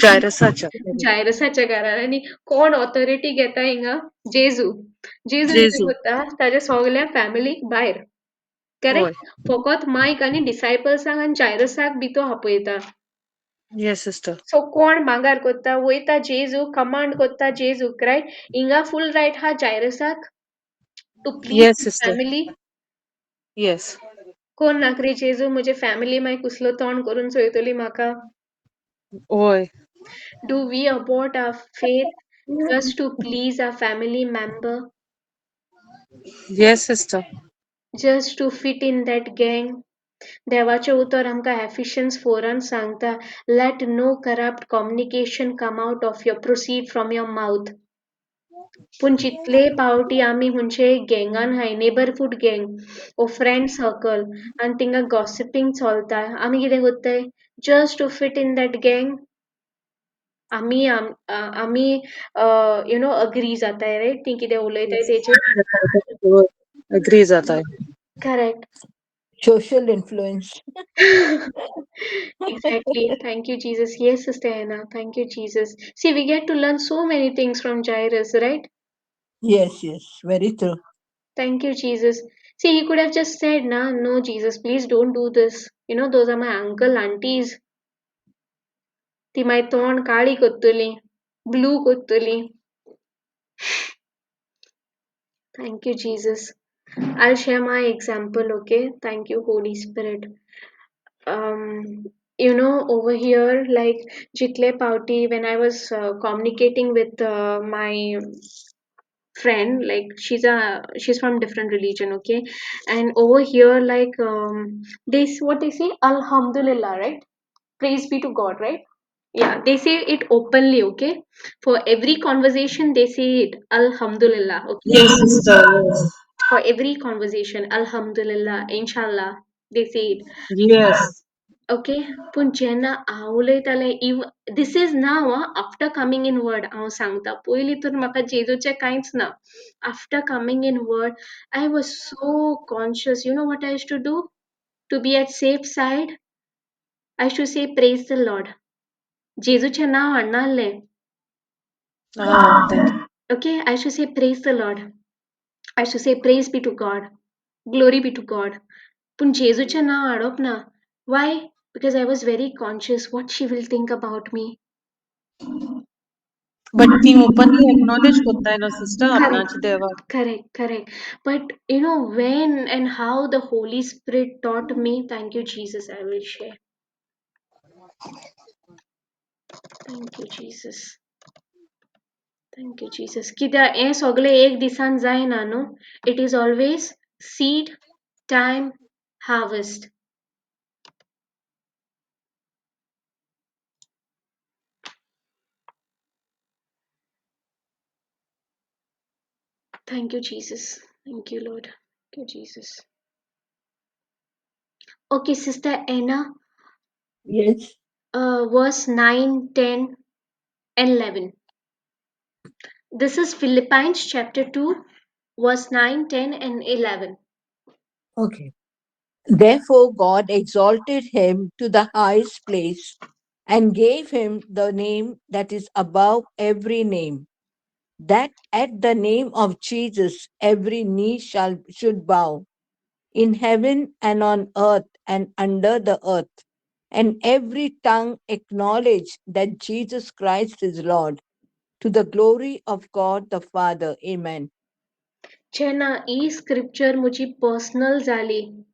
Jairus-च्या. जायरसाच्या घरान. आनी कोण ऑथॉरिटी घेता हिंगा? जेजू. जेजू कितें जेजू. करता? ताच्या सगल्या फॅमिलीक भायर. होय. करेक्ट? फकत मायक आनी डिसायपल्सांक आनी जायरसाक भितर आपयता. Yes, sister. सो कोण मागार कोत्ता? वयता जेजू, कमांड कोत्ता जेजूक, रायट? हिंगा फूल रायट हा जायरसाक to please Yes, sister. Family. Yes. कोण नाकरी जेजू म्हजे फॅमिली मागीर कुसलो तोंड करून चोयतली म्हाका. होय. Do we abort our faith just to please our family member, Yes, sister. just to fit in that gang? देवाचें उतर आमकां Ephesians 4 सांगता, let no corrupt communication come out of your proceed from your mouth. पूण जितले पावटी आमी खंयचे गँगान हाय, नेबरहूड गँग ओ फ्रेंड सर्कल आनी थिंगा गॉसिपींग चलता, आमी कितें करताय? Just to fit in that गँग आमी अग्री जाताय, रायट? ती कितें उलयताय Yes. तेचेर. होय. Agree जाताय. Correct. Social influence. Exactly. Thank you, Jesus. Yes, Sister Anna. Thank you, Jesus. See, we get to learn so many things from Jairus, right? Yes, yes, very true. Thank you, Jesus. See, he could have just said, nah, no, Jesus, please don't do this. Those are my uncle, aunties. ती my तोंड काळी कोत्तली, blue कोत्तली. Thank you, Jesus. I'll share my example, okay? Thank you, Holy Spirit. Over here, like Jitle Pauti, when I was communicating with my friend, like she's from different religion, okay? And over here, like what they say, Alhamdulillah, right? Praise be to God, right? Yeah, they say it openly, okay? For every conversation, they say it, Alhamdulillah, okay? Yes, sister. Yes. For every conversation, Alhamdulillah, Inshallah, they say it. Yes. Okay, पूण जेन्ना हांव उलयतालें this is now after coming in word हांव सांगता पयलीं तर म्हाका जेजूचें कांयच ना. After coming in word, I was so conscious. You know what I used to do? To be at safe side, I used to say praise the Lord. जेजूचें नांव हाडनासलें. Ah, thank you. Okay, I used to say praise the Lord. I used to say praise be to God. Glory be to God. पूण जेजूचें नांव हाडप ना. Why? Because I was very conscious what she will think about me. But ती openly acknowledge करताय ना sister Correct, आपणाची देवा. correct. But when and how the Holy Spirit taught me, thank you, Jesus, I will share. Thank you, Jesus. Thank you, Jesus. कित्याक हें सगळें एक दिसान जायना न्हू. It is always seed, time, harvest. Thank you, Jesus. Thank you, Lord. Thank you, Jesus. Okay, Sister Anna, Yes. verse 9, 10, and 11. This is Philippians chapter 2, verse 9, 10, and 11. Okay. Therefore, God exalted him to the highest place and gave him the name that is above every name, that at the name of Jesus every knee should bow, in heaven and on earth and under the earth, and every tongue acknowledge that Jesus Christ is Lord, to the glory of God the Father. Amen. Chena, e scripture muji personal zali.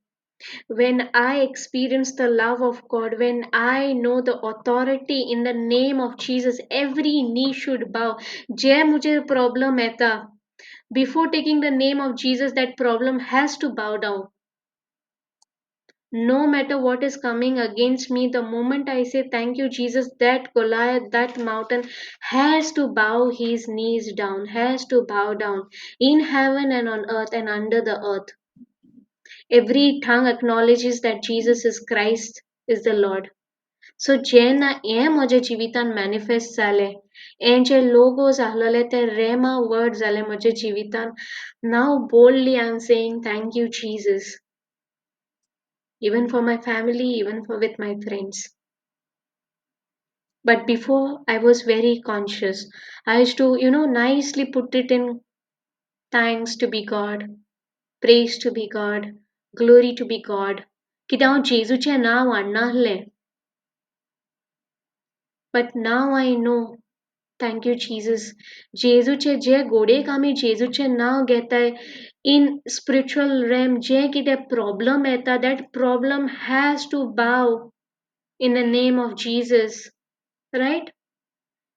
When I experience the love of God, when I know the authority in the name of Jesus, every knee should bow. Je mujhe problem heta. Before taking the name of Jesus, that problem has to bow down. No matter what is coming against me, the moment I say thank you, Jesus, that Goliath, that mountain has to bow his knees down, has to bow down in heaven and on earth and under the earth. Every tongue acknowledges that Jesus is Christ, is the Lord. So Jena e moje jivitan manifest zale. And je logo zahlale te rema word zale moje jivitan. Now boldly I'm saying thank you, Jesus. Even for my family, even for with my friends. But before I was very conscious. I used to, nicely put it in thanks to be God, praise to be God, glory to be God. कित्याक जेजूचे नाव आणनासलें. But now I know, thank you Jesus. जेजूचे जे घोडेक आमी जेजूचे नाव घेताय in spiritual realm, जे कितें problem येता, that problem has to bow in the name of Jesus, right?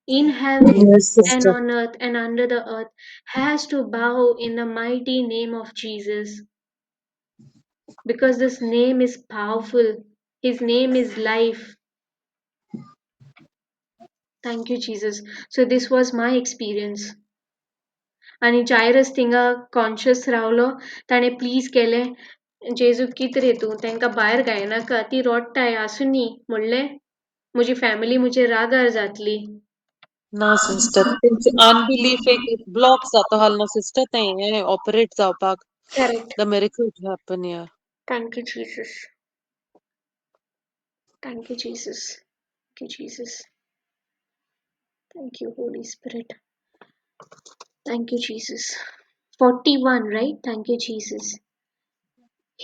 In heaven Yes, and sister. on earth and under the earth has to bow in the mighty name of Jesus, because this name is powerful. His name is life. Thank you, Jesus. So this was my experience. आणि जायरस थिंगा conscious रावलो ताणे please केलें जेजू कित रे तूं तांकां भायर घायनाका ती रोडटाय आसूं नी म्हणलें म्हजी फॅमिली म्हजेर रागार जातली. ना सिस्टर तेंची अनबिलीफ एक ब्लॉक जाता आहलो सिस्टर तें ऑपरेट जावपाक Correct. The miracle happen here. Thank you, Jesus. Thank you, Jesus. Thank you, Jesus. Thank you, Holy Spirit. Thank you, Jesus. 41, right? Thank you, Jesus.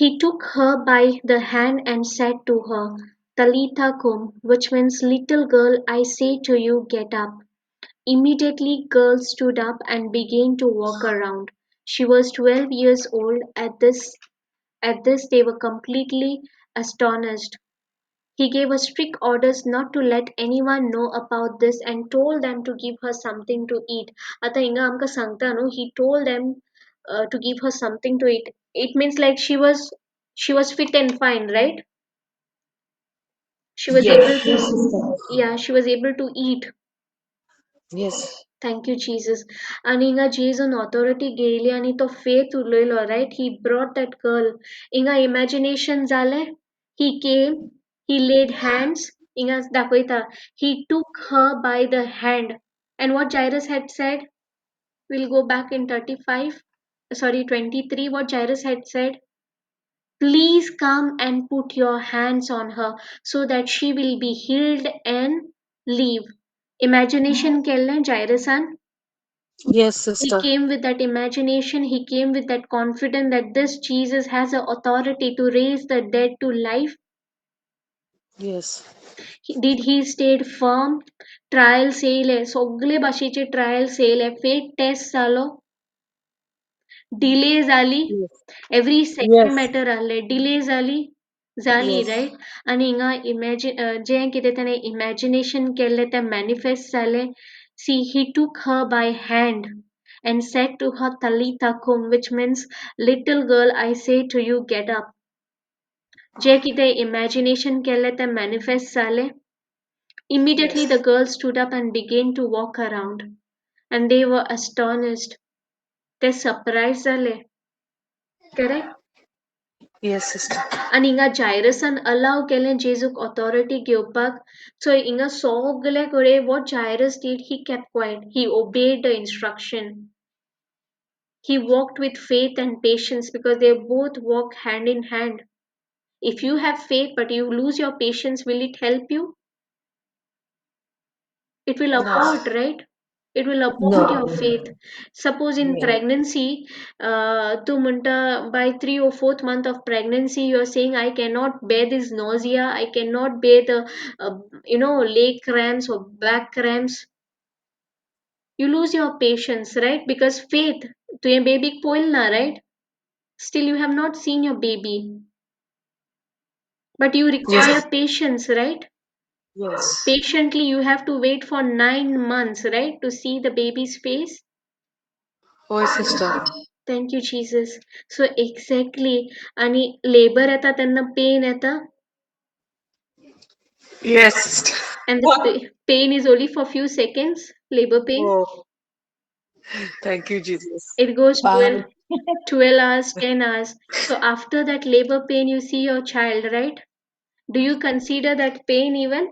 He took her by the hand and said to her, Talitha cum, which means, little girl, I say to you, get up. Immediately, girl stood up and began to walk around. She was 12 years old. At this, they were completely astonished. He gave us strict orders not to let anyone know about this and told them to give her something to eat. आता हिंगा आमका सांगता न्हू, he told them to give her something to eat. It means like she was fit and fine, right? She was Yes. able Yes, sister. to, yeah, she was able to eat. Yes. Thank you, Jesus. And inga Jesus authority gaily आणि तो faith उरलेलो, right? He brought that girl. Inga imagination zale. He came, he laid hands. Inga dakoita. He took her by the hand. And what Jairus had said, we'll go back in 35, sorry, 23. What Jairus had said, please come and put your hands on her so that she will be healed and live. Imagination kelne Jairus an. Yes, He sister. came with that imagination, he came with that confidence that this Jesus has the authority to raise the dead to life. Yes. Did he stayed firm? Trials येयले, सगळे भाशेचे trials येयले, faith test जालो, delay जाली, Yes. Every second Yes. Matter आहले, delay जाली Yes. Riot. आनी हिंगा जें कितें ताणें इमॅजिनेशन केल्लें तें मॅनिफेस्ट जालें. See, he took her by hand and said to her, Talitha cum, which means, little girl, I say to you, get up. जें कितें imagination केल्लें तें manifest जालें. Immediately the Yes. girl stood up and began to walk around. And they were astonished. They surprised जाले. Correct? Yes, sister. And हिंगा जायरसान allow केलें जेजूक authority घेवपाक. So हिंगा सगळे कडेन what Jairus did, he kept quiet. He obeyed the instruction. He walked with faith and patience because they both walk hand in hand. If you have faith but you lose your patience, will it help you? It will No. abort, right? It will abort No. your faith. Suppose in Yes. pregnancy, to munta by 3 or 4th month of pregnancy, you are saying, I cannot bear this nausea, I cannot bear the, leg cramps or back cramps. You lose your patience, right? Because faith, to a baby poilna, right? Still, you have not seen your baby, but you require Yes. patience, right? Yes. Patiently, you have to wait for 9 months, right, to see the baby's face. Hoy, sister. Thank you, Jesus. So exactly, आणि labor येता त्यांना pain येता, Yes, sister. and the pain is only for few seconds. Labor pain. Oh, thank you, Jesus. It goes Power. 12 hours, 10 hours. So after that labor pain, you see your child, right? Do you consider that pain even?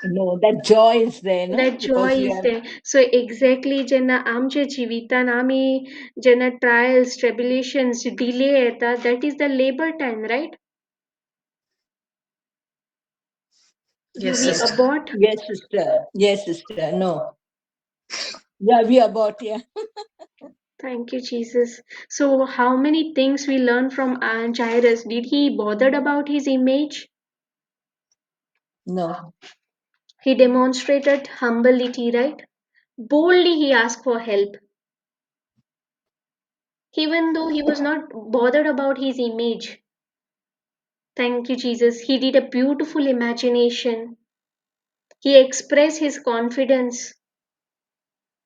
No, that joy is there, no? That joy Because you is have there. So exactly जेन्ना आमच्या जिवितान आमी जेन्ना trials, tribulations, delay येता, that is the labor time, right? Do Yes, we sister. abort? yes, sister. Yes, sister. No. Yeah, we are about, yeah. Thank you, Jesus. So, how many things we learn from Jairus? Did he bothered about his image? No. He demonstrated humility, right? Boldly, he asked for help, even though he was not bothered about his image. Thank you, Jesus. He did a beautiful imagination. He expressed his confidence.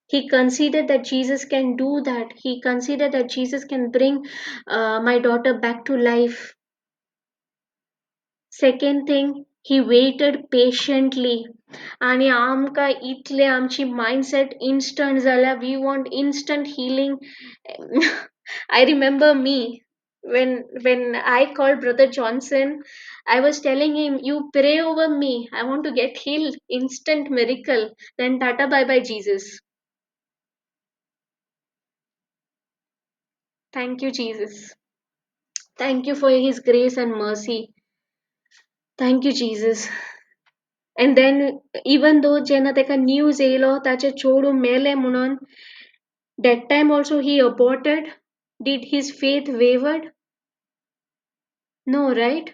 He considered that Jesus can do that. He considered that Jesus can bring my daughter back to life. Second thing, he waited patiently. आणि आमकां इतले आमची mindset instant जाल्या, we want instant healing. I remember me when I called Brother Johnson, I was telling him, you pray over me. I want to get healed. Instant miracle. Then Tata bye bye Jesus. Thank you, Jesus. Thank you for his grace and mercy. Thank you, Jesus. And then even though जेन्ना तेका news येयलो ताचे चेडूं मेले म्हणून, that time also he aborted. Did his faith wavered? No, right?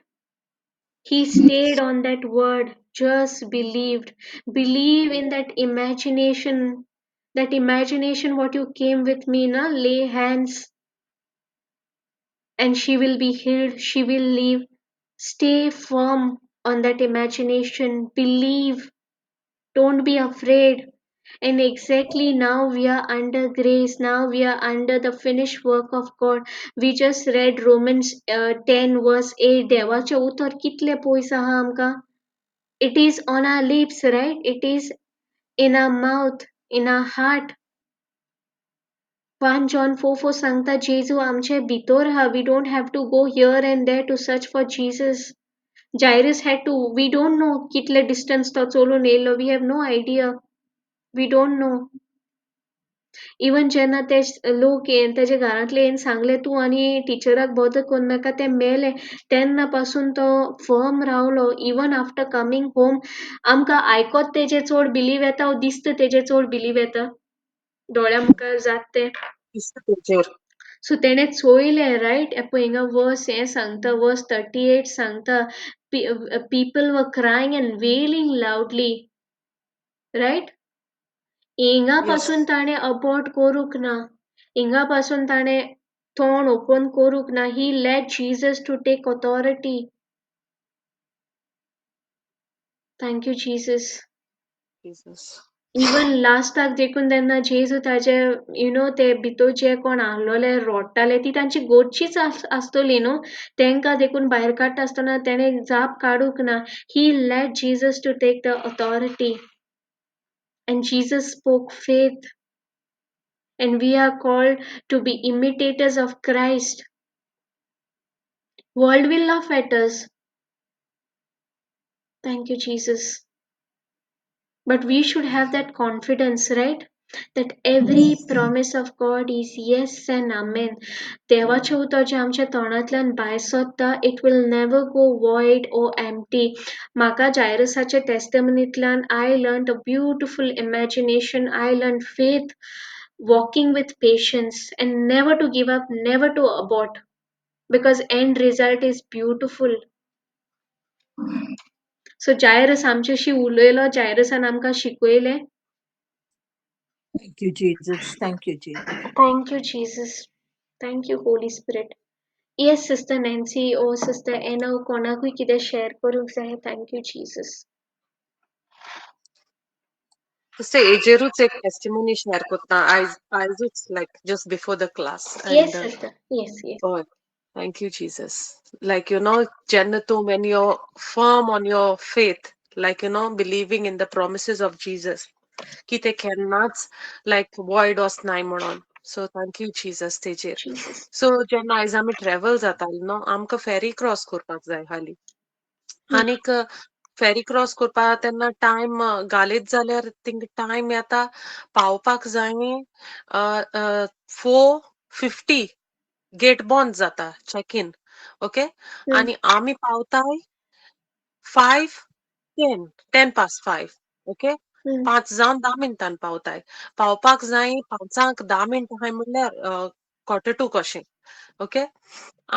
He stayed on that word, just believed. Believe in that imagination. That imagination what you came with me, na? Lay hands and she will be healed, she will live. Stay firm on that imagination. Believe. Don't be afraid. And exactly now we are under grace. Now we are under the finished work of God. We just read Romans 10 verse 8. देवाचे उतर कितले पयस आहा आमकां. It is on our lips, right? It is in our mouth, in our heart. 1 John 4:4 सांगता जेजू आमचे भितर हा. We don't have to go here and there to search for Jesus. Jairus had to, we don't know कितले distance तो चलून येयलो. We have no idea. We don't know. Even जेन्ना ते लोक येन तेजे घरांतले येन सांगले तूं आनी टिचराक बॉदर कोन्न नाका ते मेले तेन्ना पासून तो फर्म रावलो इवन आफ्टर कमिंग होम आमकां आयकोत तेजे चड बिलीव येता वो दिसता तेजे चड बिलीव येता दोळ्या मुखार जात ते Sister. सो तेणे चोयले रायट पळय हिंगा वर्स हें सांगता वर्स 38 सांगता people were crying and wailing loudly right हिंगा Yes. पासून ताणे अबॉर्ट करूंक ना हिंगा पासून ताणे तोंड ओपन करूंक ना he let Jesus to take authority thank you Jesus Jesus. Even लास्टाक देखून तेन्ना जेजू ताजे ते भितर जे कोण आहलोले रोडटाले ती तांची गोडचीच आसतली न्हू तेंकां देखून भायर काडटा आसतना तेणे जाप काडूंक ना he let Jesus to take the authority and Jesus spoke faith and we are called to be imitators of Christ. World will laugh at us. Thank you, Jesus. But we should have that confidence, right? that every promise of God is yes and amen. देवाचे उतर जे आमच्या तोंडांतल्यान भायर सरता, it will never go void or empty. म्हाका जायरसाचे testimonyंतल्यान I learned a beautiful imagination. I learned faith, walking with patience, and never to give up, never to abort, because end result is beautiful. So जायरस आमच्याशी उलयलो, जायरसान आमकां शिकयलें. Thank you, Jesus. Thank you, Jesus. Thank you, Jesus. Thank you, Holy Spirit. Yes, Sister Nancy or Sister Anna कोणाकूय कितें share करूंक जाय. Thank you, Jesus. Sister Ejeru's एक testimony share करता. आयजूच like just before the class and Yes, Sister. Yes, yes. oh, thank you, Jesus. Like जेन्ना तूं when you're firm on your faith, like believing in the promises of Jesus, की ते केन्नाच like void वचनाय म्हणून. So thank you, Jesus, तेजेर. Jesus. So जेन्ना आयज आमी ट्रॅव्हल जाताली आमकां फेरी क्रॉस करपाक जाय हाली. आनीक फेरी क्रॉस करपा तेन्ना टायम घालीत जाल्यार थिंग टायम येता पावपाक जाय 4:50 गेट बंद जाता चेक इन ओके आनी आमी पावताय 5:10 ओके 5 जावन 10 मिनटान पावताय पावपाक जाय 5:00 10 मिनटां हाय म्हणल्यार 1:45 कशें ओके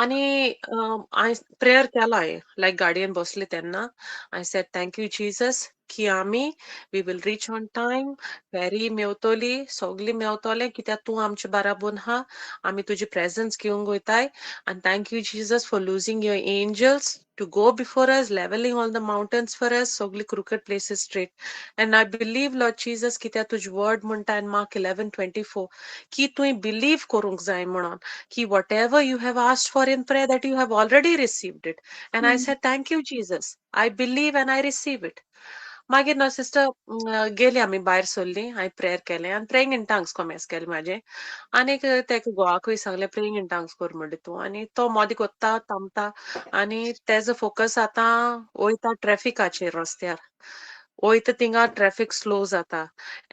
आणि हांवें प्रेयर केलो हांवें लायक गाडयेन बसलें तेन्ना I said thank you Jesus की आमी we will reach on time ferry मेवतली सगलीं मेवतलें कित्याक तूं आमचे बाराबोन आहा आमी तुजी प्रेझन्स घेवंक वयताय आनी thank you Jesus for losing your angels to go before us, leveling all the mountains for us, sogli crooked places straight. And I believe, Lord Jesus, ki त्या तुझ word म्हणटा in Mark 11:24, की तुवें believe करूंक जाय म्हणून, ki whatever you have asked for in prayer, that you have already received it. And I said, thank you, Jesus. I believe and I receive it. मागीर न्हू सिस्टर गेली आमी भायर सरलीं हांवें प्रेयर केलें आनी प्रेयिंग इन टंग्स कॉमेस केलें म्हाजें आनीक तेका घोवाकूय सांगलें प्रेयिंग इन टंग्स कर म्हणटा तूं आनी तो मोदें कोत्ता थांबता आनी तेजो फोकस आतां वयता ट्रॅफिकाचेर रस्त्यार वयता थिंगा ट्रॅफिक स्लो जाता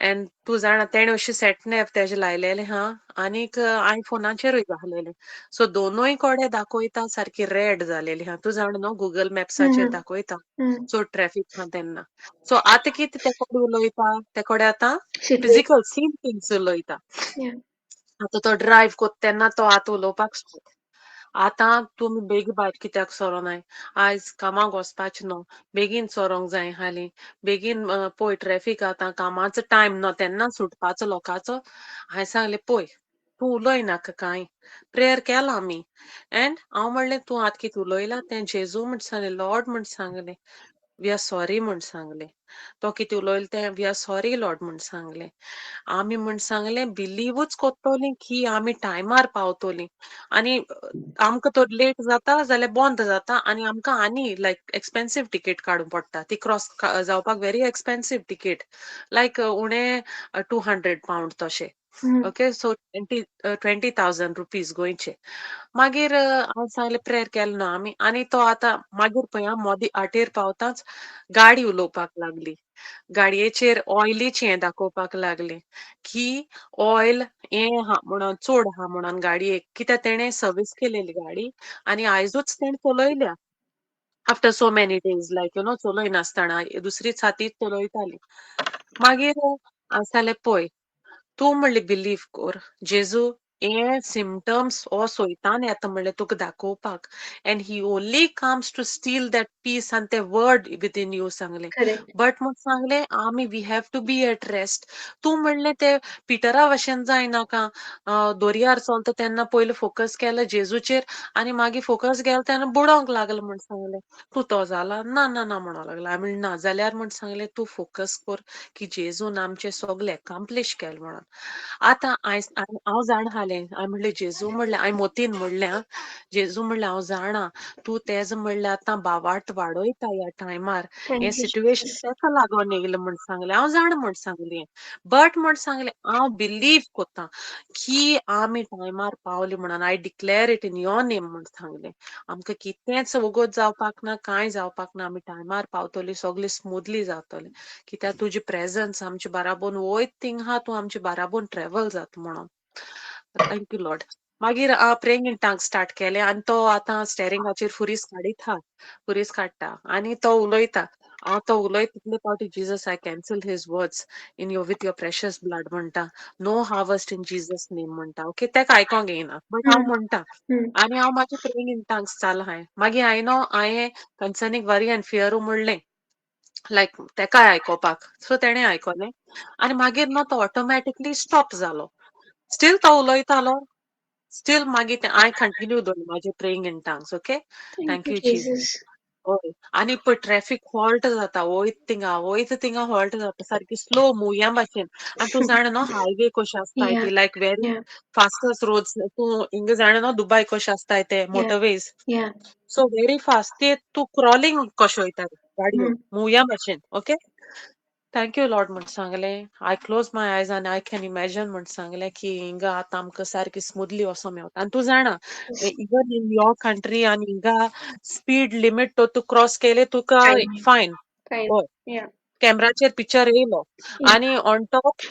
एन्ड तूं जाणा तेणें अशें सेटनॅप तेजें लायलेलें हा आनीक हांवें फोनाचेरूय घालेलें सो दोनूय कोडे दाखयता सारकी रेड जालेली हा तूं जाणा न्हू गुगल मॅप्साचेर दाखयता चड ट्रॅफिक हा तेन्ना सो आतां कितें ते कोडे उलोयता ते कोडे आतां Situation. फिजिकल सीन थिंग्स उलोयता Yeah. आतां तो ड्रायव्ह कोत्ता तेन्ना तो आतां उलोवपाक स्टार्ट आतां तुमी बेगी भायर कित्याक सरोनाय आयज कामाक वचपाचें न्हू बेगीन सरोंक जाय हालीं बेगीन पळय ट्रॅफिक आतां कामाचो टायम न्हू तेन्ना सुटपाचो लोकांचो हांवें सांगलें पळय तूं उलोय नाका कांय प्रेयर केलां आमी एन्ड हांव म्हणलें तूं आतां कितें उलोयलां तें जेजू म्हण सांगलें लॉर्ड म्हण सांगलें वी आर सॉरी म्हण सांगलें तो कितें उलोयलें तें वी आर सॉरी लॉर्ड म्हण सांगलें आमी म्हण सांगलें बिलीवूच कोत्तोलीं की आमी टायमार पावतोलीं आनी आमकां तर लेट जाता जाल्यार बंद जाता आनी आमकां आनी लायक एक्सपेन्सीव तिकेट काडूंक पडटा ती क्रॉस जावपाक व्हेरी एक्सपेन्सीव तिकेट लायक उणें £200 तशें ओके सो 20,000 रुपीज गोंयचे मागीर हांव सांगलें प्रेयर केलें न्हू आमी आनी तो आतां मागीर पळय आं मोदी आटेर पावताच गाडी उलोवपाक लागली गाडयेचेर ऑयलीचें हें दाखोवपाक लागलें की ऑयल हें आहा म्हणोन चड आहा म्हणोन गाडयेक कित्याक तेणें सर्वीस केलेली गाडी आनी आयजूच तेणें चलयल्या आफ्टर सो मेनी डेज लायक चलय नासतना दुसरीच हातीच चलयताली मागीर हांवें सांगलें पळय तूं म्हणलें बिलीव कोर जेजू हे सिम्टम्स हो सोयतान येता म्हणलें तुका दाखोवपाक and he only comes to still that peace आनी ते वर्ड विदीन यू सांगलें Correct. बट म्हूण सांगलें आमी we have to be at rest तूं म्हणलें ते पिटरा भशेन जायनाका दोरयार चलता तेन्ना पयलीं फोकस केलो जेजूचेर आनी मागीर फोकस गेलो तेन्ना बुडोंक लागलो म्हूण सांगलें तूं तो जाला ना ना ना म्हणूंक लागलो हांवें ना जाल्यार म्हूण सांगलें तूं फोकस कर की जेजून आमचें सगलें अकम्प्लीश केलें म्हणून आतां हांव जाण जालें हांवें म्हणलें जेजू म्हणलें हांवें मोतीन म्हणलें आं जेजू म्हणलें हांव जाणां तूं तेज म्हणलें आतां बावार्थ वाडयता ह्या टायमार हें Thank you, सिट्युएशन Jesus. तेका लागोन येयलें म्हण सांगलें हांव जाणा म्हण सांगलें बट म्हण सांगलें हांव बिलीव कोत्तां की आमी टायमार पावलीं म्हणून I declare it in your name म्हण सांगलें आमकां कितेंच वगत जावपाक ना कांय जावपाक ना आमी टायमार पावतलीं सगलें स्मुथली जातलें कित्याक तुजी प्रेझन्स आमचे बाराबोन वयत थिंग आहा तूं आमचे बाराबोन ट्रॅव्हल जाता म्हणून थँक्यू लॉर्ड मागीर प्रेयिंग इन टंग्स स्टार्ट केलें आनी तो आतां स्टेरिंगाचेर फुरीस काडीत आहा फुरीस काडटा आनी तो उलोयता हांव तो उलयता तितले पावटी Jesus I cancel his words in your with your precious blood म्हणटा no harvest in Jesus name म्हणटा ओके तेका आयकोंक येयना बट हांव Hmm. म्हणटा Hmm. आनी हांव म्हाजें प्रेयिंग इन टंग्स चालू आहाय मागीर हांवें कन्सर्नींग वरी एंड फियरू म्हणलें लायक तेकाय आयकोपाक सो तेणें आयकोलें आनी मागीर न्हू तो ऑटोमॅटिकली स्टॉप जालो स्टील तो उलोयतालो स्टील मागीर हांवें कंटिन्यू दवरलें म्हाजें praying in tongues okay Thank you, thank you Jesus Jesus. हय आनी पळय ट्रॅफिक हॉल्ट जाता वयता थिंगा हॉल्ट जाता सारकी स्लो मुवया भाशेन आनी तूं जाणा न्हू हायवे कशें आसताय Yeah. ती लायक व्हेरी Yeah. फास्टस्ट रोड्स तूं हिंगा जाणा न्हू दुबय कशें आसताय ते Yeah. Motorways Yeah. So very fast ते तूं क्रॉलिंग कशें वयता गाडयो Hmm. मुवया भाशेन ओके थँक्यू लॉर्ड म्हण सांगलें आय क्लोज माय आयज आनी आय कॅन इमॅजिन म्हण सांगलें की हिंगा आतां आमकां सारकी स्मुथली वोसो मेवता आनी तूं जाणा Yes. Even in your country आनी हिंगा स्पीड लिमीट तो तूं क्रॉस केले तुका Fine. Fine Fine. हय Yeah. कॅमेराचेर पिक्चर येयलो Yeah. आनी ऑन टॉप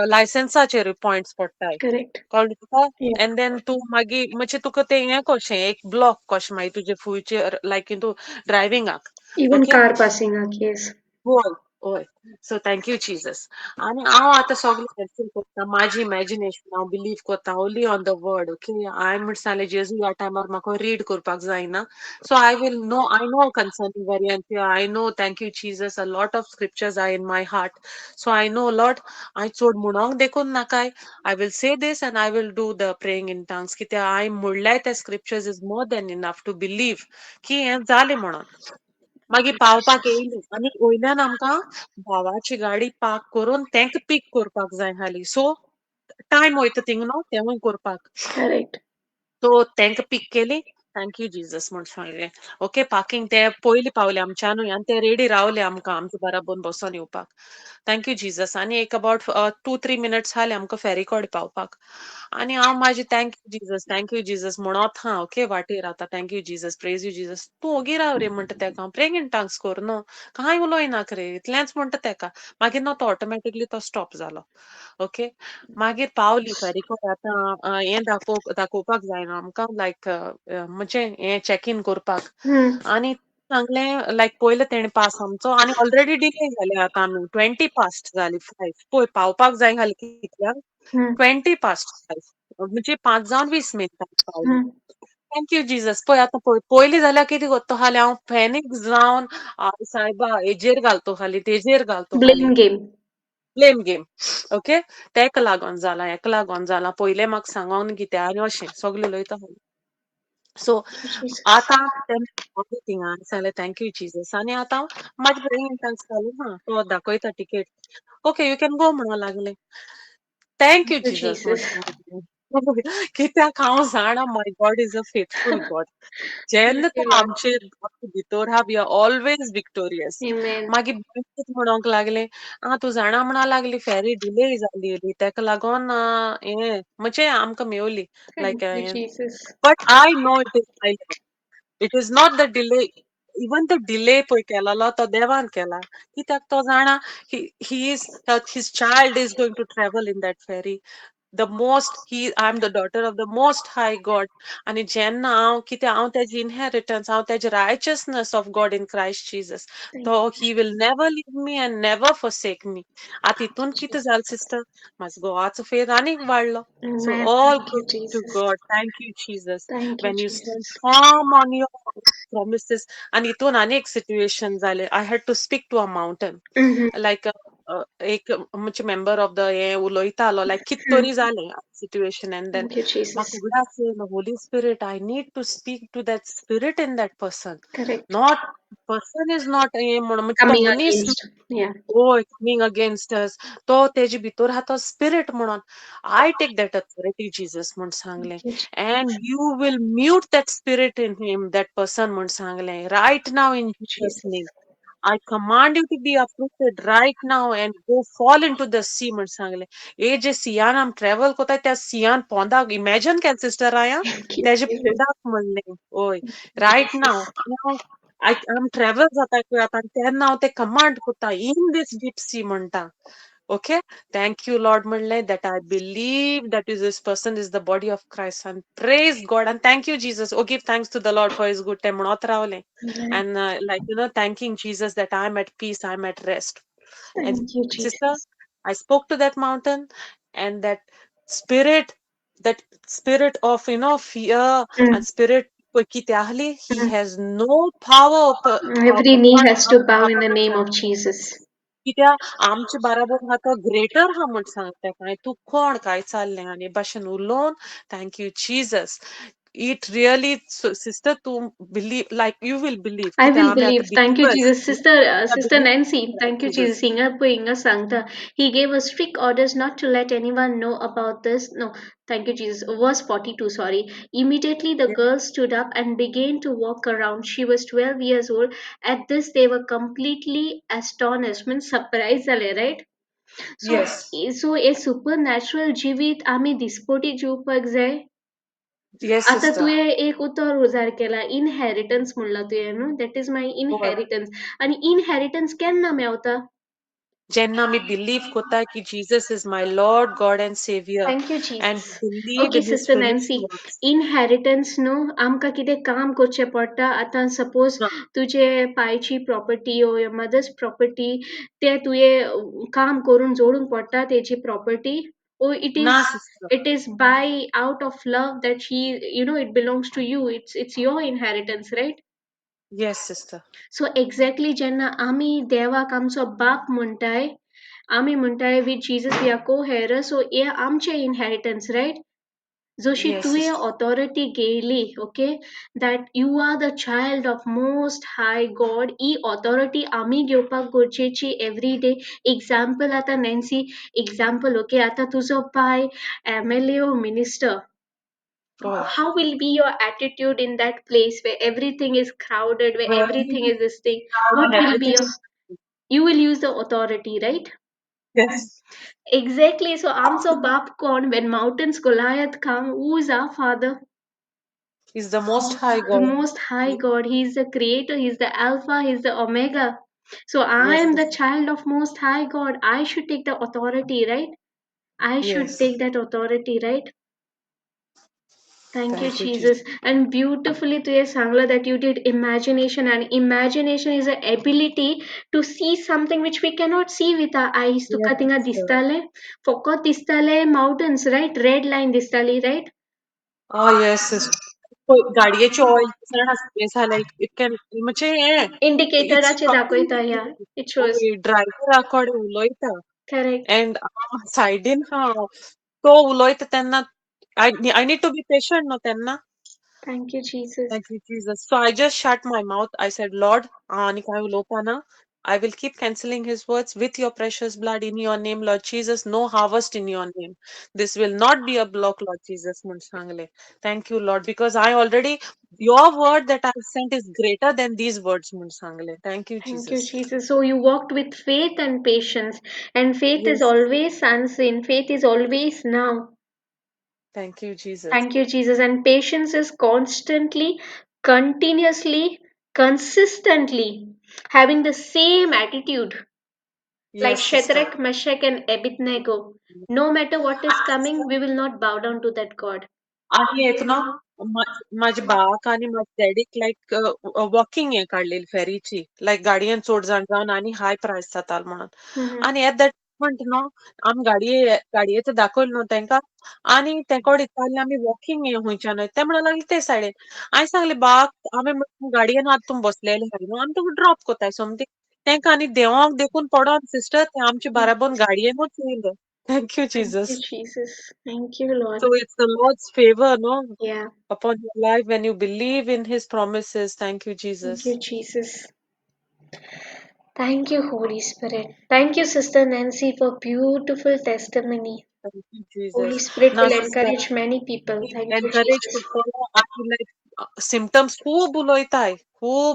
लायसन्साचेर पॉयंट्स पडटाय Correct. कळ्ळें तुका Yeah. एंड देन तूं मागीर म्हणजे तुका तें हें कशें एक ब्लॉक कशें मागीर तुजे फ्युचर लायक तूं ड्रायविंगाक Even okay car passing a case. होय होय सो थँक्यू जीजस आनी हांव आतां सगळें कॅन्सल कोत्ता म्हाजी इमॅजिनेशन हांव बिलीव कोत्ता only on the word okay हांवें म्हण सांगलें जेजू ह्या टायमार म्हाका रीड करपाक जायना so I will know I know concerning variant I know thank you Jesus a lot of scriptures are in my heart so I know lot हांवें चड म्हणोंक देखून नाकाय I will say this and I will do the praying in tongues कित्याक हांवें म्हणल्याय ते scriptures is more than enough to believe की हें जालें म्हणून मागीर पावपाक येयलीं आनी वयल्यान आमकां भावाची गाडी पार्क करून तेंका पीक करपाक जाय आहली सो टायम वयता थिंग न्हू तेंवूय करपाक Correct. सो तेंका पीक केली थँक्यू जीजस म्हण सांगलें ओके पार्किंग ते पयलीं पावले आमच्यानूय आनी ते रेडी रावले आमकां आमच्या बराबर बसोन येवपाक थँक्यू जीजस आनी एक अबावट 2-3 मिनट्स जाले आमकां फेरीकोड पावपाक आनी हांव म्हाजी थँक्यू जीजस म्हणोत हा ओके वाटेर आतां thank you Jesus praise you Jesus तूं ओगी राव रे म्हणटा तेका प्रेयिंग इन टंग्स कोर न्हू कांय उलोयनाक रे इतलेंच म्हणटा तेका मागीर न्हू तो ऑटोमॅटिकली तो स्टॉप जालो ओके मागीर पावलीं फेरीकोड आतां हें दाखोवपाक जायना आमकां लायक म्हणजे हें चॅक इन करपाक Hmm. आनी सांगलें लायक पयलें तेणें पास आमचो आनी ऑलरेडी डिले जाले आतां आमी 20 पास्ट जाली 5 पळय पावपाक जाय आहलें कितल्यांक Hmm. 20 पास्ट 5 म्हणजे 5 जावन 20 मिनटांनी पावलीं Hmm. थँक्यू जीजस पळय आतां पळय पयलीं जाल्यार कितें कोत्तो हालीं हांव पॅनीक जावन सायबा हेजेर घालतो हालीं तेजेर घालतो हालीं Blame game. Blame game okay तेका लागोन जाला हेका लागोन जाला पयलें म्हाका सांगोंक ना कितें आनी अशें सगलें उलयता सो Thank you, Jesus. आतां तें थिंगा सांगलें थँक्यू जीजस आनी आतां हांव म्हाजें प्रेयिंग टंग्स चालू आहा तो दाखयता ticket okay you can go म्हणूंक लागलें Thank थँक्यू you, जीजस म्हण Jesus. सांगलें कित्याक हांव जाणा my God is a फेथफूल God Thank जेन्ना तो you, Lord. आमचेर भितर आहा we are always victorious Amen. मागीर कितें म्हणोंक लागलें तूं जाणा म्हणा लागली फेरी डिले जाली तेका लागोन हें म्हणजे आमकां मेवली Thank लायक you, हें Jesus. But I know it is my it is not the delay even the delay पळय केलोलो तो देवान केला कित्याक तो जाणा he is his child is going to travel in that ferry the most he I'm the daughter of the most high god आणि जेन्ना हांव कितें हांव तेजी इनहेरिटन्स हांव तेजे righteousness of God in Christ Jesus Thank तो you, he will never leave me and never forsake me आतां हितून कितें Jesus. जालें सिस्टर म्हाजो घोवाचो फेथ आनीक वाडलो सो Amen. All Thank you, glory to Jesus. God thank you Jesus Thank you, when you stand Jesus. firm on your promises आणि हितून आनी एक सिच्युएशन जालें I had to speak to a mountain Mm-hmm. like एक म्हणजे member of the हे उलोयतालो like कित Hmm. तरी जालें situation and then Thank you, म्हाका Jesus. उगडास येयलो holy spirit I need to speak to that spirit in that person Correct. Not person is not हे म्हणून म्हणजे तो Coming मनीस against. Yeah. होय कमिंग अगेन्स्ट अस तो तेजे भितर आहा तो स्पिरिट म्हणून I take that authority Jesus म्हूण सांगलें Thank you, Jesus. and you will mute that spirit in him, that person म्हणून सांगलें right now in Jesus Jesus. name. I command you to be uprooted right now and go fall into the sea म्हणून सांगलें. ए जे सियान आम travel कोताय त्या सियान पोंदाक imagine केल सिस्टर आया Thank you, तेजे Jesus. पोंदाक म्हणलें ओय रायट Jesus. नाव आम ट्रॅव्हल जाता पळय आतां तेन्ना हांव ते कमांड कोत्ता इन दीस डीप सी म्हणटा ओके थँक यू लॉर्ड म्हणलें that I believe that is this person is the body of Christ and praise God and thank you Jesus. Oh, give thanks to the Lord for his good time म्हणत रावलें Amen. and like thanking Jesus that I'm at peace, I'm at rest. And Thank you, sister, Jesus. I spoke to that mountain and spirit, that spirit of fear Mm. and spirit kitahli, he Mm. has no power Every knee upon has us. to bow in the name of Jesus. कित्याक आमचे बाराबर हा तो greater हा म्हण सांगता काय तू कोण काय चाललें आनी भाशेन उलोवन thank you Jesus it really sister तू believe like you will believe I कित्याक will आमी believe. आतां Thank you, believers Jesus. Sister Nancy, thank you, Jesus. Jesus Inga Sangta. He gave us strict orders not to let anyone know about this. No, thank you, Jesus. Verse 42, sorry. Immediately the girl stood up and began to walk around. She was 12 years old. At this, they were completely astonished. Means surprised, right? So, yes so a supernatural jivit आम्ही दिसपोटी जीवपाक जाय. yes आता sister तुये एक उतर उजार केला inheritance म्हणला तुये न्हू दॅट इज माय होय इनहेरिटन्स आणि इनहेरिटन्स केन्ना मेवता जेन्ना आमी बिलीव कोता की Jesus is my Lord God and saviour thank you and Jesus believe okay in his sister finished Nancy works inheritance न्हू आमकां कितें काम करचें पडटा आतां सपोज तुजे पायची प्रॉपर्टी ओ युअर मदर्स प्रॉपर्टी ते तुये काम करून जोडूंक पडटा तेजी प्रॉपर्टी ओ ना sister it is by out of love that she it belongs to you it's your inheritance right yes sister so exactly जेन्ना आमी देवाक आमचो बाप म्हणटाय आमी म्हणटाय with Jesus we are co-heirs so हे आमचे inheritance right जशी येस तुवें सिस्टर ऑथॉरिटी घेयली okay that you are the child of most high God ही ऑथॉरिटी आमी घेवपाक गरजेची एवरी डे एग्जाम्पल आतां नॅन्सी एग्जाम्पल ओके आतां तुजो पाय MLA or minister होय how will be your attitude in that place where everything is crowded where everything is this thing what will be your you will use the authority right yes exactly so amso bap kon when mountains Goliath come who is our father is the most hi the God most high God. He is the creator, He's the Alpha, He's the Omega. So I yes am the sister child of most high God. I should take the authority, right? I should yes take that authority, right? Thank you, thank you Jesus Jesus. And beautifully to your sangla that you did imagination, and imagination is the ability to see something which we cannot see with our eyes. To yes katinga sister distale, fokot distale mountains, right? Red line distale, right? Yes sister गाडयेचे oil हे झालंय इतके म्हणजे हे it's Indicatorache dakoita, yeah. It shows. ड्रायव्हरा कडेन उलयता Correct. And सायडीन हांव तो उलयता तेन्ना I need to be patient न्हू तेन्ना Thank you, Jesus. Thank you, Jesus. So I just shut my mouth. I said, Lord, ani kai ulopana. I will keep canceling his words with your precious blood in your name, Lord Jesus. No harvest in your name. This will not be a block, Lord Jesus. Munsangle. Thank you, Lord, because I already, your word that I've sent is greater than these words, Munsangle. Thank you, Thank you, Jesus. Jesus. So you walked with faith and patience, and faith is Yes. always unseen. Faith is always now. Thank you, Jesus. Thank you, Jesus. And patience is constantly, continuously, consistently having the same attitude, like Yes, sister. Shadrach, Meshach, and Abednego. No matter what is coming, we will not bow down to that God. आणि एक ना माझ्या बाक आणि माझ्या डॅडीक लायक walking हे काडलेली फेरीची लायक गाडयेन चोड जाण जावन आनी हाय प्रायस जाताल म्हणून Mhm. आनी एट दॅट पॉइंट न्हू आमी गाडयेचो दाखयलो न्हू तेंका आनी तेंकोड इताले आमी वॉकिंग हे हुंयच्यान ते म्हणून लागले ते सायडीन हांवें सांगले बाक आमी गाडयेन आतां तुम बसलेले हाय न्हू आमी तुका ड्रॉप कोताय समथींग तांकां आनी देवाक देखून पडोन सिस्टर ते आमचे बाराबोन गाडयेनूच येयले. Thank you, Thank you, Jesus. Jesus. Thank you, Lord. So it's the Lord's favor, no, Yeah. upon your life when you believe in His promises. Thank you, Thank you, Jesus. Jesus. Thank you, Holy Spirit. Thank you, Sister Nancy, for beautiful testimony. Thank you, Holy Jesus. Spirit Now, will sister, encourage many people. he Thank you, encouraged Jesus. to follow and like symptoms खूब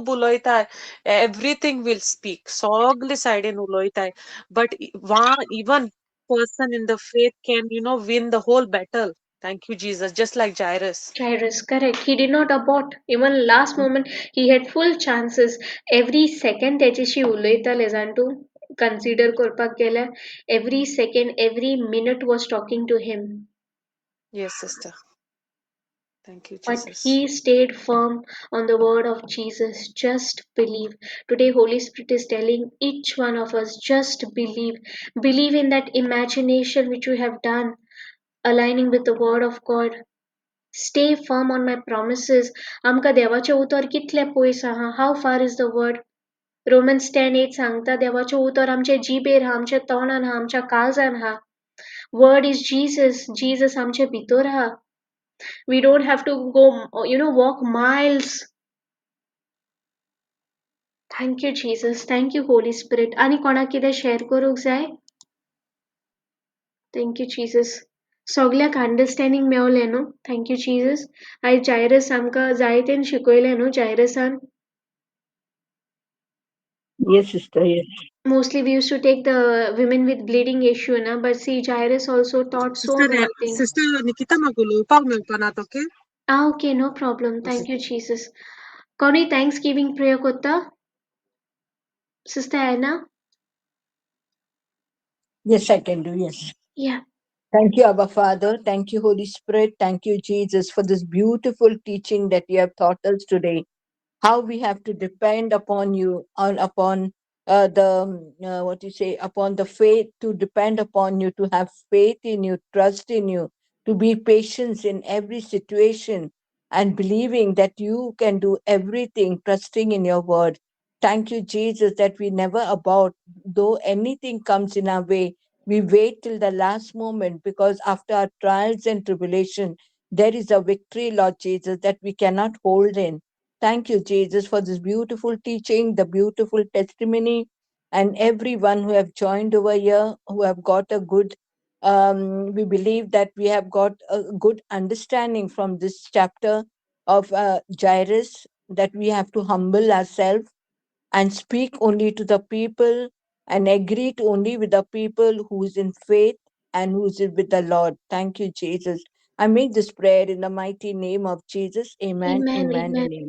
उलोयताय everything will speak सगळे साइडीन उलोयताय but one even person in the faith can win the whole battle. Thank you, Jesus, just like Jairus. Jairus, correct. He did not abort. Even last moment, he had full chances. Every second त्याच्याशी उलयताले जाण तूं consider करपाक गेल्यार every second, every minute was talking to him. Yes, sister. Thank you, But Jesus. he stayed firm on the word of Jesus. Just believe. Today, Holy Spirit is telling each one of us, just believe. Believe in that imagination which we have done, aligning with the word of God. Stay firm on my promises. आमकां देवाचें उतर कितलें पयस आहा. How far is the word? Romans 10:8 सांगता देवाचें उतर आमचे जिबेर हा, आमच्या तोंडान हा, आमच्या काळजान हा. Word is Jesus. Jesus आमचे भितर हा. We don't have to go, walk miles. Thank you, Jesus. Thank you, Holy Spirit. आनी कोणाक कितें शेअर करूंक जाय? Thank you, Jesus. सगळ्याक अंडरस्टँडिंग मेवलें न्हू. Thank you Jesus. आयज जायरस आमकां जायतेन शिकयलें न्हू जायरसान. Yes, sister. Yes. Mostly we used to take the women with bleeding issue, na, but see, Jairus also taught so Sister, more things. sister Nikita magulupaw mewnpanat, okay? Okay, no problem. Okay. Thank you, Jesus. Connie, Thanksgiving prayer kotta. Sister Anna? Yes, I can do. Yes. Yeah. Thank you, Abba Father. Thank you, Holy Spirit. Thank you, Jesus, for this beautiful teaching that you have taught us today. How we have to depend upon you, upon what you say, upon the faith, to depend upon you, to have faith in you, trust in you, to be patient in every situation, and believing that you can do everything, trusting in your word. Thank you, Jesus, that we never abort. Though anything comes in our way, we wait till the last moment, because after our trials and tribulation, there is a victory, Lord Jesus, that we cannot hold in. Thank you, Jesus, for this beautiful teaching, the beautiful testimony, and everyone who have joined over here, who have got a good, we believe that we have got a good understanding from this chapter of Jairus, that we have to humble ourselves and speak only to the people and agree to only with the people who is in faith and who is with the Lord. Thank you, Jesus. I make this prayer in the mighty name of Jesus. Amen, Amen. amen, Amen. and amen.